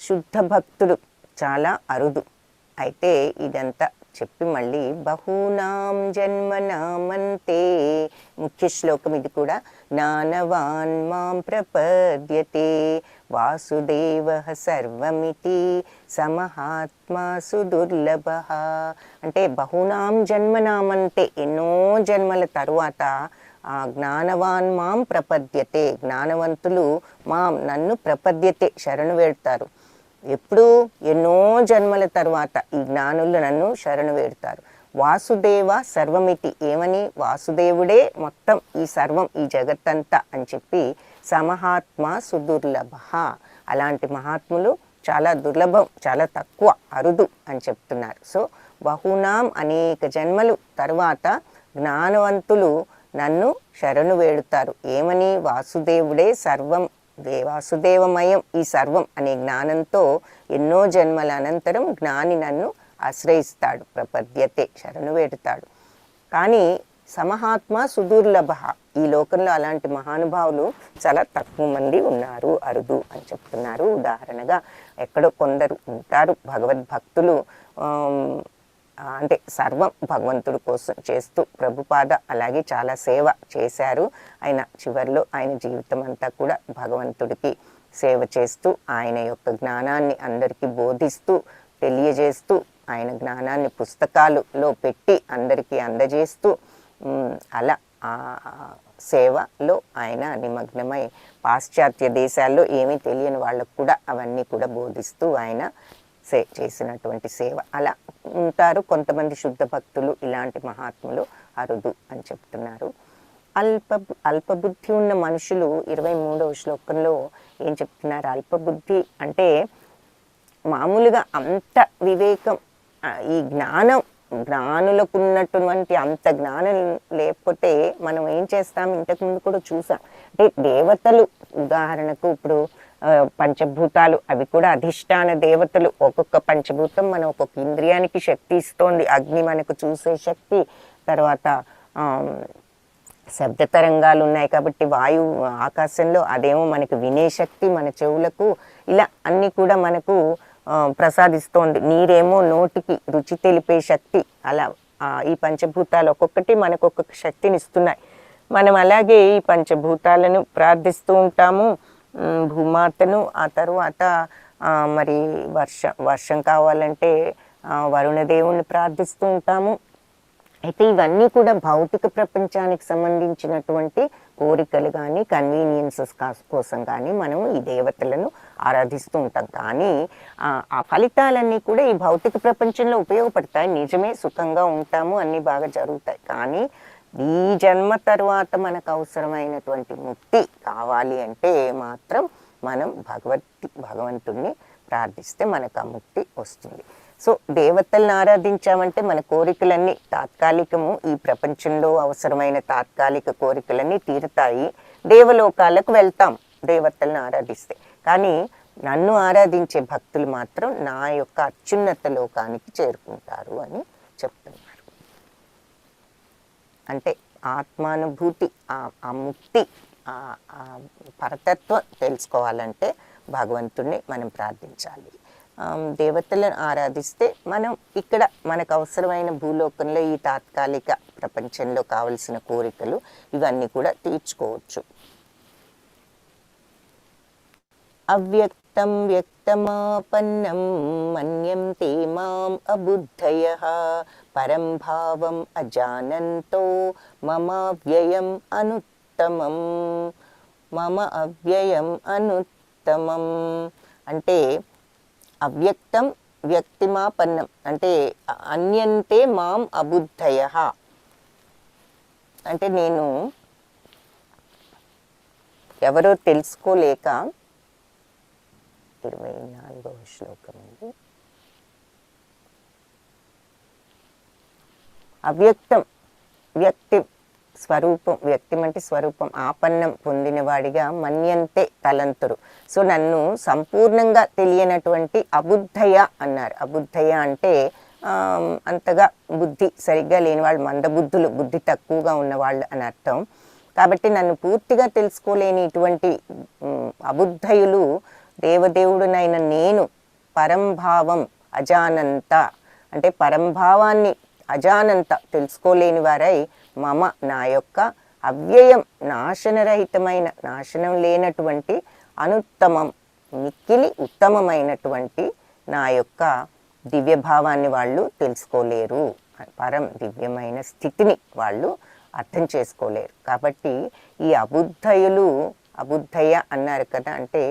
శుద్ధ భక్తుడు చాలా అరుదు. అయితే ఇదంతా చెప్పి మళ్ళీ బహూనాం జన్మనామంతే, ముఖ్య శ్లోకం ఇది కూడా, జ్ఞానవాన్ మాం ప్రపద్యతే వాసుదేవః సర్వమితి సమహాత్మా సుదుర్లభః. అంటే బహూనాం జన్మనామంతే, ఎన్నో జన్మల తరువాత జ్ఞానవాన్ మాం ప్రపద్యతే, జ్ఞానవంతులు నన్ను ప్రపద్యతే శరణు వేడతారు. ఎప్పుడు? ఎన్నో జన్మల తరువాత ఈ జ్ఞానులు నన్ను శరణు వేడతారు. వాసుదేవ సర్వమితి, ఏమని? వాసుదేవుడే మొత్తం ఈ సర్వం, ఈ జగత్తంతా అని చెప్పి సమహాత్మ సుదుర్లభ, అలాంటి మహాత్ములు చాలా దుర్లభం, చాలా తక్కువ, అరుదు అని చెప్తున్నారు. సో బహునాం అనేక జన్మలు తర్వాత జ్ఞానవంతులు నన్ను శరణు వేడుతారు. ఏమని? వాసుదేవుడే సర్వం, వాసుదేవమయం ఈ సర్వం అనే జ్ఞానంతో ఎన్నో జన్మల అనంతరం జ్ఞాని నన్ను ఆశ్రయిస్తాడు, ప్రపద్యతే శరణు వేడుతాడు. కానీ సమహాత్మ సుదుర్లభ, ఈ లోకంలో అలాంటి మహానుభావులు చాలా తక్కువ మంది ఉన్నారు, అరుదు అని చెప్తున్నారు. ఉదాహరణగా ఎక్కడో కొందరు ఉంటారు భగవద్భక్తులు, అంటే సర్వం భగవంతుడి కోసం చేస్తూ, ప్రభుపాద అలాగే చాలా సేవ చేశారు. ఆయన చివరిలో ఆయన జీవితం అంతా కూడా భగవంతుడికి సేవ చేస్తూ ఆయన యొక్క జ్ఞానాన్ని అందరికీ బోధిస్తూ తెలియజేస్తూ ఆయన జ్ఞానాన్ని పుస్తకాలలో పెట్టి అందరికీ అందజేస్తూ అలా ఆ సేవలో ఆయన నిమగ్నమై పాశ్చాత్య దేశాల్లో ఏమీ తెలియని వాళ్ళకు కూడా అవన్నీ కూడా బోధిస్తూ ఆయన చేసినటువంటి సేవ. అలా ఉంటారు కొంతమంది శుద్ధ భక్తులు, ఇలాంటి మహాత్ములు అరుదు అని చెప్తున్నారు. అల్పబుద్ధి ఉన్న మనుషులు 23వ శ్లోకంలో ఏం చెప్తున్నారు? అల్పబుద్ధి అంటే మామూలుగా అంత వివేకం, ఈ జ్ఞానులకు ఉన్నటువంటి అంత జ్ఞానం లేకపోతే మనం ఏం చేస్తాం? ఇంతకుముందు కూడా చూసాం. అంటే దేవతలు ఉదాహరణకు ఇప్పుడు పంచభూతాలు, అవి కూడా అధిష్టాన దేవతలు. ఒక్కొక్క పంచభూతం మనం ఒక్కొక్క ఇంద్రియానికి శక్తి ఇస్తోంది. అగ్ని మనకు చూసే శక్తి, తర్వాత శబ్ద తరంగాలు ఉన్నాయి కాబట్టి వాయువు ఆకాశంలో, అదేమో మనకు వినే శక్తి మన చెవులకు, ఇలా అన్నీ కూడా మనకు ప్రసాదిస్తోంది. నీరేమో నోటికి రుచి తెలిపే శక్తి. అలా ఈ పంచభూతాలు ఒక్కొక్కటి మనకు ఒక్కొక్క శక్తిని ఇస్తున్నాయి. మనం అలాగే ఈ పంచభూతాలను ప్రార్థిస్తూ ఉంటాము, భూమాతను, ఆ తరువాత మరి వర్షం కావాలంటే వరుణదేవుని ప్రార్థిస్తూ ఉంటాము. అయితే ఇవన్నీ కూడా భౌతిక ప్రపంచానికి సంబంధించినటువంటి కోరికలు కానీ కన్వీనియన్సెస్ కోసం కానీ మనం ఈ దేవతలను ఆరాధిస్తూ ఉంటాం. కానీ ఆ ఫలితాలన్నీ కూడా ఈ భౌతిక ప్రపంచంలో ఉపయోగపడతాయి. నిజమే, సుఖంగా ఉంటాము, అన్నీ బాగా జరుగుతాయి. కానీ ఈ జన్మ తరువాత మనకు అవసరమైనటువంటి ముక్తి కావాలి అంటే మాత్రం మనం భగవంతుణ్ణి ప్రార్థిస్తే మనకు ఆ ముక్తి వస్తుంది. సో దేవతలను ఆరాధించామంటే మన కోరికలన్నీ తాత్కాలికము, ఈ ప్రపంచంలో అవసరమైన తాత్కాలిక కోరికలన్నీ తీరుతాయి, దేవలోకాలకు వెళ్తాం దేవతలను ఆరాధిస్తే. కానీ నన్ను ఆరాధించే భక్తులు మాత్రం నా యొక్క అత్యున్నత లోకానికి చేరుకుంటారు అని చెప్తున్నారు. అంటే ఆత్మానుభూతి, ఆ ముక్తి, పరతత్వం తెలుసుకోవాలంటే భగవంతుణ్ణి మనం ప్రార్థించాలి. దేవతలను ఆరాధిస్తే మనం ఇక్కడ మనకు అవసరమైన భూలోకంలో ఈ తాత్కాలిక ప్రపంచంలో కావలసిన కోరికలు ఇవన్నీ కూడా తీర్చుకోవచ్చు. అవ్యక్తం వ్యక్తమాపన్నం మన్యంతే మాం అబుద్ధయః పరం భావం అజానంతో మమ అవ్యయం అనుత్తమం. మమ అవ్యయం అనుత్తమం అంటే అవ్యక్తం వ్యక్తిమాపన్నం అంటే అన్యంతే మాం అబుద్ధయః అంటే నేను ఎవరో తెలుసుకోలేక 24వ శ్లోకం ఇది. అవ్యక్తం వ్యక్తి స్వరూపం, వ్యక్తం అంటే స్వరూపం, ఆపన్నం పొందినవాడిగా మన్యంతే తలంతురు. సో నన్ను సంపూర్ణంగా తెలియనటువంటి అబుద్ధయ అన్నారు. అబుద్ధయ అంటే అంతగా బుద్ధి సరిగ్గా లేని వాళ్ళు, మందబుద్ధులు, బుద్ధి తక్కువగా ఉన్నవాళ్ళు అని అర్థం. కాబట్టి నన్ను పూర్తిగా తెలుసుకోలేని ఇటువంటి అబుద్ధయులు దేవదేవుడునైన నేను పరంభావం అజానంత అంటే పరంభావాన్ని అజానంత తెలుసుకోలేని వారై మమ నా యొక్క అవ్యయం నాశనరహితమైన నాశనం లేనటువంటి అనుత్తమం మిక్కిలి ఉత్తమమైనటువంటి నా యొక్క దివ్యభావాన్ని వాళ్ళు తెలుసుకోలేరు. పరం దివ్యమైన స్థితిని వాళ్ళు అర్థం చేసుకోలేరు. కాబట్టి ఈ అబుద్ధయులు, అబుద్ధయ అన్నారు కదా, అంటే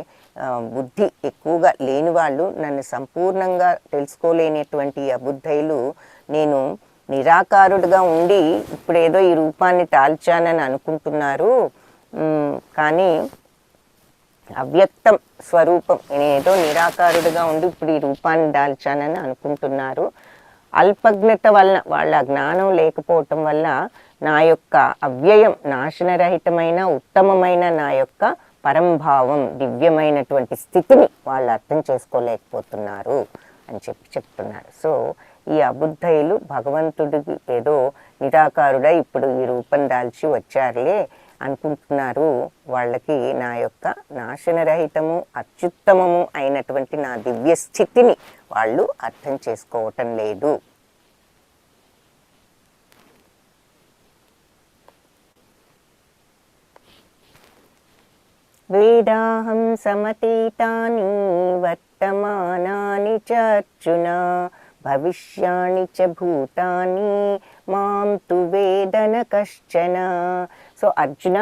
బుద్ధి ఎక్కువగా లేని వాళ్ళు, నన్ను సంపూర్ణంగా తెలుసుకోలేనటువంటి ఈ అబుద్ధయులు నేను నిరాకారుడుగా ఉండి ఇప్పుడేదో ఈ రూపాన్ని తాల్చానని అనుకుంటున్నారు. కానీ అవ్యక్తం స్వరూపం, నేనేదో నిరాకారుడుగా ఉండి ఇప్పుడు ఈ రూపాన్ని దాల్చానని అనుకుంటున్నారు. అల్పజ్ఞత వలన, వాళ్ళ జ్ఞానం లేకపోవటం వల్ల నా యొక్క అవ్యయం నాశనరహితమైన ఉత్తమమైన నా యొక్క పరంభావం దివ్యమైనటువంటి స్థితిని వాళ్ళు అర్థం చేసుకోలేకపోతున్నారు అని చెప్తున్నారు. సో ఈ అబుద్ధయులు భగవంతుడికి ఏదో నిరాకారుడై ఇప్పుడు ఈ రూపం దాల్చి వచ్చారులే అనుకుంటున్నారు. వాళ్ళకి నా యొక్క నాశనరహితము అత్యుత్తమము అయినటువంటి నా దివ్య స్థితిని వాళ్ళు అర్థం చేసుకోవటం లేదు. వేదాహం సమతీతాని వర్తమానాని చ అర్జున భవిష్యాని చ భూతాని మాం తు వేదన కశ్చన. సో అర్జున,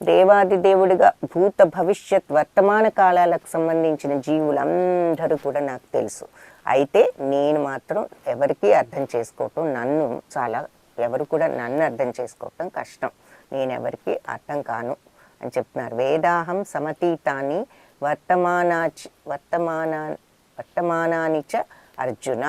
దేవాది దేవుడిగా భూత భవిష్యత్ వర్తమాన కాలాలకు సంబంధించిన జీవులందరూ కూడా నాకు తెలుసు. అయితే నేను మాత్రం ఎవరికి అర్థం చేసుకోవటం, నన్ను చాలా ఎవరు కూడా నన్ను అర్థం చేసుకోవటం కష్టం, నేను ఎవరికి అర్థం కాను అని చెప్తున్నారు. వేదాహం సమతీతాని వర్తమానాని చ అర్జున.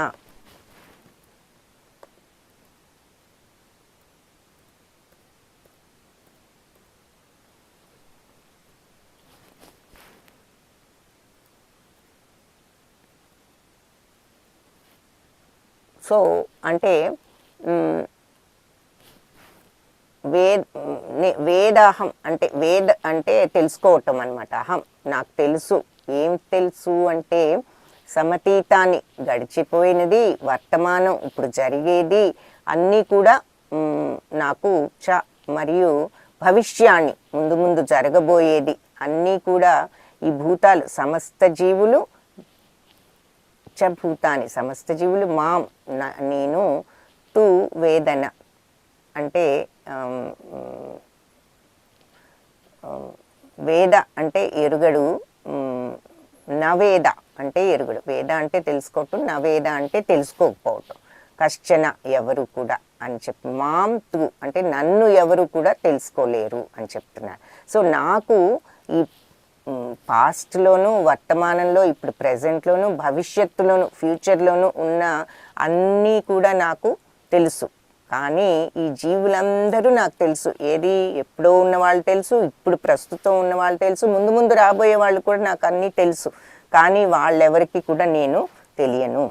సో అంటే వేదాహం అంటే వేద అంటే తెలుసుకోవటం అన్నమాట. అహం నాకు తెలుసు. ఏం తెలుసు అంటే సమతీతాన్ని గడిచిపోయినది, వర్తమానం ఇప్పుడు జరిగేది అన్నీ కూడా నాకు చ మరియు భవిష్యాన్ని ముందు ముందు జరగబోయేది అన్నీ కూడా ఈ భూతాలు సమస్త జీవులు చ భూతాని సమస్త జీవులు మాం నేను తు వేదన అంటే వేద అంటే ఎరుగడు, నవేద అంటే ఎరుగడు. వేద అంటే తెలుసుకోవటం, నవేద అంటే తెలుసుకోకపోవటం. కశ్చన ఎవరు కూడా అని చెప్పి, మాం తు అంటే నన్ను ఎవరు కూడా తెలుసుకోలేరు అని చెప్తున్నారు. సో నాకు ఈ పాస్ట్లోను, వర్తమానంలో, ఇప్పుడు ప్రజెంట్లోను, భవిష్యత్తులోను, ఫ్యూచర్లోను ఉన్న అన్నీ కూడా నాకు తెలుసు. కానీ ఈ జీవులందరూ నాకు తెలుసు. ఏది ఎప్పుడో ఉన్న వాళ్ళు తెలుసు, ఇప్పుడు ప్రస్తుతం ఉన్న వాళ్ళు తెలుసు, ముందు ముందు రాబోయే వాళ్ళు కూడా నాకు అన్నీ తెలుసు. కానీ వాళ్ళెవరికి కూడా నేను తెలియను,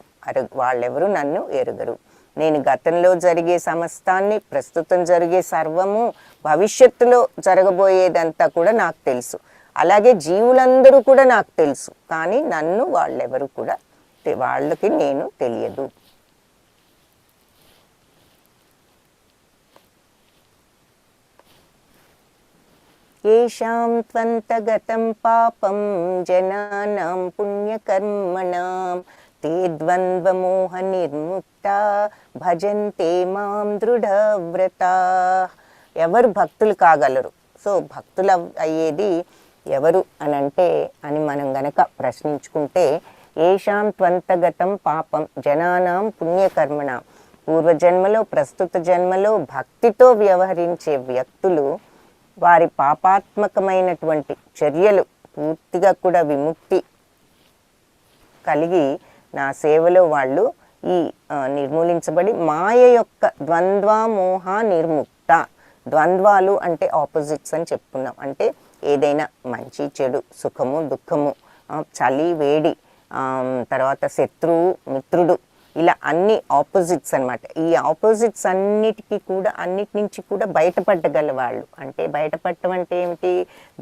వాళ్ళెవరు నన్ను ఎరుగరు. నేను గతంలో జరిగే సమస్తాన్ని, ప్రస్తుతం జరిగే సర్వము, భవిష్యత్తులో జరగబోయేదంతా కూడా నాకు తెలుసు. అలాగే జీవులందరూ కూడా నాకు తెలుసు, కానీ నన్ను వాళ్ళెవరు కూడా వాళ్ళకి నేను తెలియదు. ఏషాం త్వంతగతం పాపం జనానాం పుణ్యకర్మణాం తే ద్వంద్వమోహ నిర్ముక్తా భజంతే మాం దృఢవ్రతా. ఎవరు భక్తులు కాగలరు? సో భక్తులు అయ్యేది ఎవరు అని అంటే అని మనం గనక ప్రశ్నించుకుంటే, ఏషాం త్వంతగతం పాపం జనానాం పుణ్యకర్మణాం, పూర్వజన్మలో ప్రస్తుత జన్మలో భక్తితో వ్యవహరించే వ్యక్తులు వారి పాపాత్మకమైనటువంటి చర్యలు పూర్తిగా కూడా విముక్తి కలిగి నా సేవలో వాళ్ళు ఈ నిర్మూలించబడి మాయ యొక్క ద్వంద్వమోహ నిర్ముక్త. ద్వంద్వాలు అంటే ఆపోజిట్స్ అని చెప్పుకున్నాం. అంటే ఏదైనా మంచి చెడు, సుఖము దుఃఖము, చలి వేడి, తర్వాత శత్రువు మిత్రుడు, ఇలా అన్ని ఆపోజిట్స్ అనమాట. ఈ ఆపోజిట్స్ అన్నిటి నుంచి కూడా బయటపడగల వాళ్ళు. అంటే బయటపడటం అంటే ఏమిటి?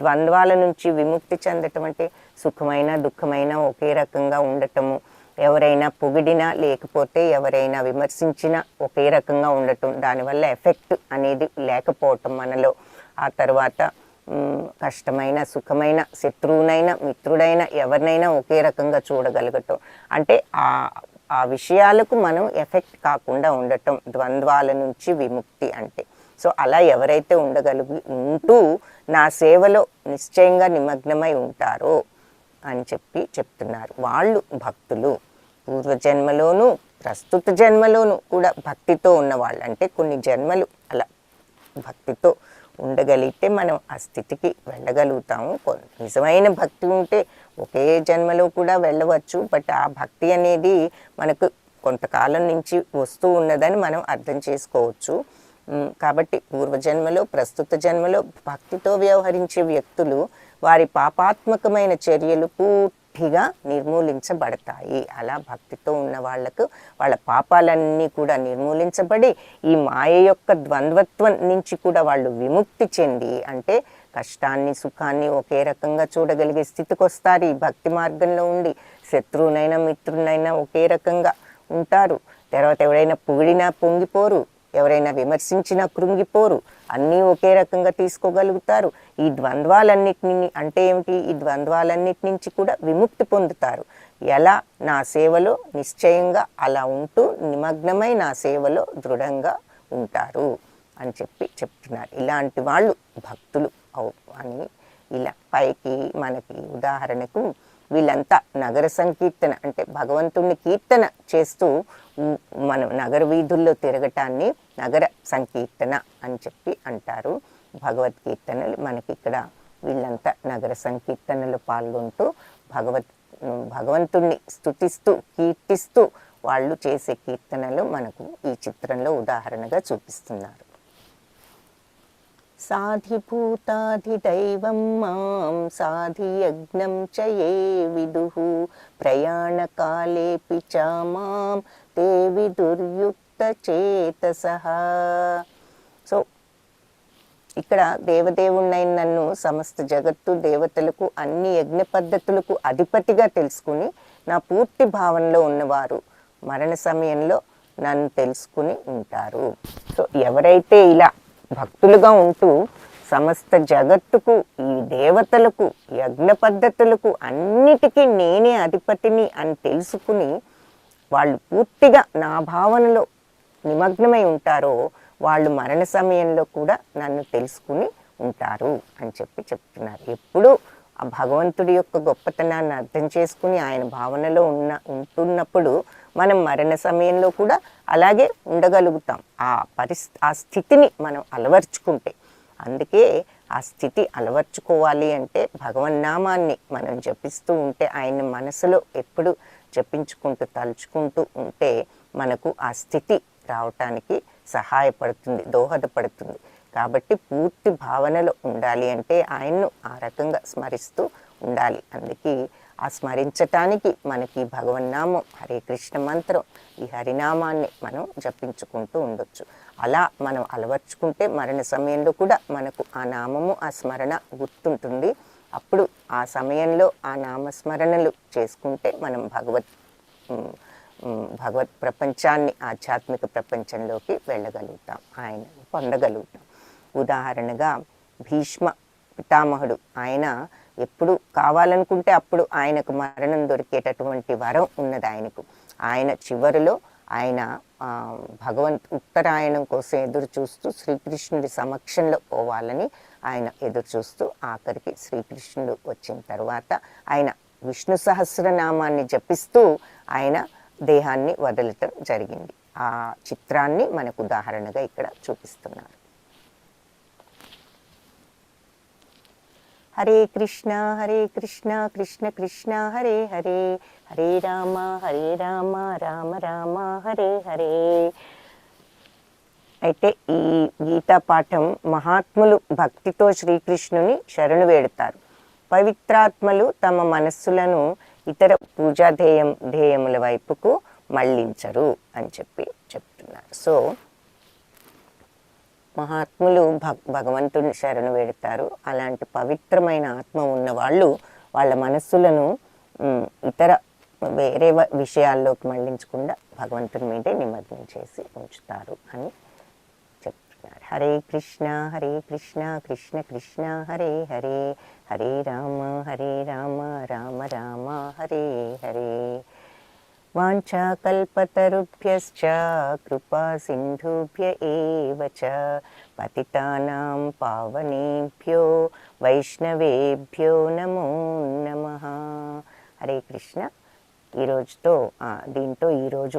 ద్వంద్వాల నుంచి విముక్తి చెందటం అంటే సుఖమైన దుఃఖమైన ఒకే రకంగా ఉండటము, ఎవరైనా పొగిడినా లేకపోతే ఎవరైనా విమర్శించినా ఒకే రకంగా ఉండటం, దానివల్ల ఎఫెక్ట్ అనేది లేకపోవటం మనలో. ఆ తర్వాత కష్టమైన సుఖమైన శత్రువునైనా మిత్రుడైనా ఎవరినైనా ఒకే రకంగా చూడగలగటం, అంటే ఆ విషయాలకు మనం ఎఫెక్ట్ కాకుండా ఉండటం ద్వంద్వాల నుంచి విముక్తి అంటే. సో అలా ఎవరైతే ఉంటూ నా సేవలో నిశ్చయంగా నిమగ్నమై ఉంటారో అని చెప్తున్నారు, వాళ్ళు భక్తులు. పూర్వజన్మలోనూ ప్రస్తుత జన్మలోనూ కూడా భక్తితో ఉన్నవాళ్ళు. అంటే కొన్ని జన్మలు అలా భక్తితో ఉండగలిగితే మనం ఆ స్థితికి వెళ్ళగలుగుతాము. నిజమైన భక్తి ఉంటే ఒకే జన్మలో కూడా వెళ్ళవచ్చు. బట్ ఆ భక్తి అనేది మనకు కొంతకాలం నుంచి వస్తూ ఉన్నదని మనం అర్థం చేసుకోవచ్చు. కాబట్టి పూర్వజన్మలో ప్రస్తుత జన్మలో భక్తితో వ్యవహరించే వ్యక్తులు వారి పాపాత్మకమైన చర్యలు పూర్తిగా నిర్మూలించబడతాయి. అలా భక్తితో ఉన్న వాళ్లకు వాళ్ళ పాపాలన్నీ కూడా నిర్మూలించబడి ఈ మాయ యొక్క ద్వంద్వత్వం నుంచి కూడా వాళ్ళు విముక్తి చెంది, అంటే కష్టాన్ని సుఖాన్ని ఒకే రకంగా చూడగలిగే స్థితికి వస్తారు. ఈ భక్తి మార్గంలో ఉండి శత్రువునైనా మిత్రునైనా ఒకే రకంగా ఉంటారు. తర్వాత ఎవరైనా పొగిడినా పొంగిపోరు, ఎవరైనా విమర్శించినా కృంగిపోరు, అన్నీ ఒకే రకంగా తీసుకోగలుగుతారు. ఈ ద్వంద్వాలన్నిటిని అంటే ఏమిటి? ఈ ద్వంద్వాలన్నిటి నుంచి కూడా విముక్తి పొందుతారు. ఎలా? నా సేవలో నిశ్చయంగా అలా ఉంటూ నిమగ్నమై నా సేవలో దృఢంగా ఉంటారు అని చెప్తున్నారు. ఇలాంటి వాళ్ళు భక్తులు అని. ఇలా పైకి మనకి ఉదాహరణకు వీళ్ళంతా నగర సంకీర్తన అంటే భగవంతుణ్ణి కీర్తన చేస్తూ మనం నగర వీధుల్లో తిరగటాన్ని నగర సంకీర్తన అని అంటారు. భగవద్కీర్తనలు మనకి ఇక్కడ వీళ్ళంతా నగర సంకీర్తనలు పాల్గొంటూ భగవంతుణ్ణి స్తుతిస్తూ కీర్తిస్తూ వాళ్ళు చేసే కీర్తనలు మనకు ఈ చిత్రంలో ఉదాహరణగా చూపిస్తున్నారు. సాధిభూతాధిదైవం మాం సాధియజ్ఞం చ యే విదుః ప్రయాణకాలేపి చ మాం తే విదుర్యుక్త చేతసః. సో ఇక్కడ దేవదేవుణ్ణైన నన్ను సమస్త జగత్తు దేవతలకు అన్ని యజ్ఞ పద్ధతులకు అధిపతిగా తెలుసుకుని నా పూర్తి భావనలో ఉన్నవారు మరణ సమయంలో నన్ను తెలుసుకుని ఉంటారు. సో ఎవరైతే ఇలా భక్తులుగా ఉంటూ సమస్త జగత్తుకు ఈ దేవతలకు యజ్ఞ పద్ధతులకు అన్నిటికీ నేనే అధిపతిని అని తెలుసుకుని వాళ్ళు పూర్తిగా నా భావనలో నిమగ్నమై ఉంటారో వాళ్ళు మరణ సమయంలో కూడా నన్ను తెలుసుకుని ఉంటారు అని చెప్తున్నారు. ఎప్పుడూ ఆ భగవంతుడి యొక్క గొప్పతనాన్ని అర్థం చేసుకుని ఆయన భావనలో ఉంటున్నప్పుడు మనం మరణ సమయంలో కూడా అలాగే ఉండగలుగుతాం. ఆ స్థితిని మనం అలవర్చుకుంటే. అందుకే ఆ స్థితి అలవర్చుకోవాలి అంటే భగవన్నామాన్ని మనం జపిస్తూ ఉంటే, ఆయన మనసులో ఎప్పుడు జపించుకుంటూ తలుచుకుంటూ ఉంటే మనకు ఆ స్థితి రావటానికి సహాయపడుతుంది, దోహదపడుతుంది. కాబట్టి పూర్తి భావనలో ఉండాలి అంటే ఆయన్ను ఆ రకంగా స్మరిస్తూ ఉండాలి. అందుకే ఆ స్మరించటానికి మనకి భగవన్నామం హరే కృష్ణ మంత్రం ఈ హరినామాన్ని మనం జపించుకుంటూ ఉండొచ్చు. అలా మనం అలవర్చుకుంటే మరణ సమయంలో కూడా మనకు ఆ నామము ఆ స్మరణ గుర్తుంటుంది. అప్పుడు ఆ సమయంలో ఆ నామస్మరణలు చేసుకుంటే మనం భగవత్ భగవత్ ప్రపంచాన్ని, ఆధ్యాత్మిక ప్రపంచంలోకి వెళ్ళగలుగుతాం, ఆయన పొందగలుగుతాం. ఉదాహరణగా భీష్మ పితామహుడు, ఆయన ఎప్పుడు కావాలనుకుంటే అప్పుడు ఆయనకు మరణం దొరికేటటువంటి వరం ఉన్నది ఆయనకు. ఆయన చివరిలో ఆయన ఉత్తరాయణం కోసం ఎదురు చూస్తూ శ్రీకృష్ణుడి సమక్షంలో పోవాలని ఆయన ఎదురు చూస్తూ ఆఖరికి శ్రీకృష్ణుడు వచ్చిన తర్వాత ఆయన విష్ణు సహస్రనామాన్ని జపిస్తూ ఆయన దేహాన్ని వదలటం జరిగింది. ఆ చిత్రాన్ని మనకు ఉదాహరణగా ఇక్కడ చూపిస్తున్నారు. హరే కృష్ణ కృష్ణ కృష్ణ హరే హరే, హరే రామ రామ రామ హరే హరే. అయితే ఈ గీతా పాఠం మహాత్ములు భక్తితో శ్రీకృష్ణుని శరణు వేడుతారు. పవిత్రాత్మలు తమ మనస్సులను ఇతర పూజా ధ్యేయముల వైపుకు మళ్ళించరు అని చెప్తున్నారు. సో మహాత్ములు భగవంతుని శరణు వేడతారు. అలాంటి పవిత్రమైన ఆత్మ ఉన్న వాళ్ళు వాళ్ళ మనస్సులను ఇతర వేరే విషయాల్లోకి మళ్ళించకుండా భగవంతుని మీదే నిమగ్నం చేసి ఉంచుతారు అని చెప్తున్నారు. హరే కృష్ణ కృష్ణ కృష్ణ హరే హరే, హరే రామ రామ రామ హరే హరే. వాంఛాకల్పతరుభ్యశ్చ కృపా సింధుభ్య ఏవ చ పతితానాం పావనేభ్యో వైష్ణవేభ్యో నమో నమః. హరే కృష్ణ. దీంతో ఈరోజు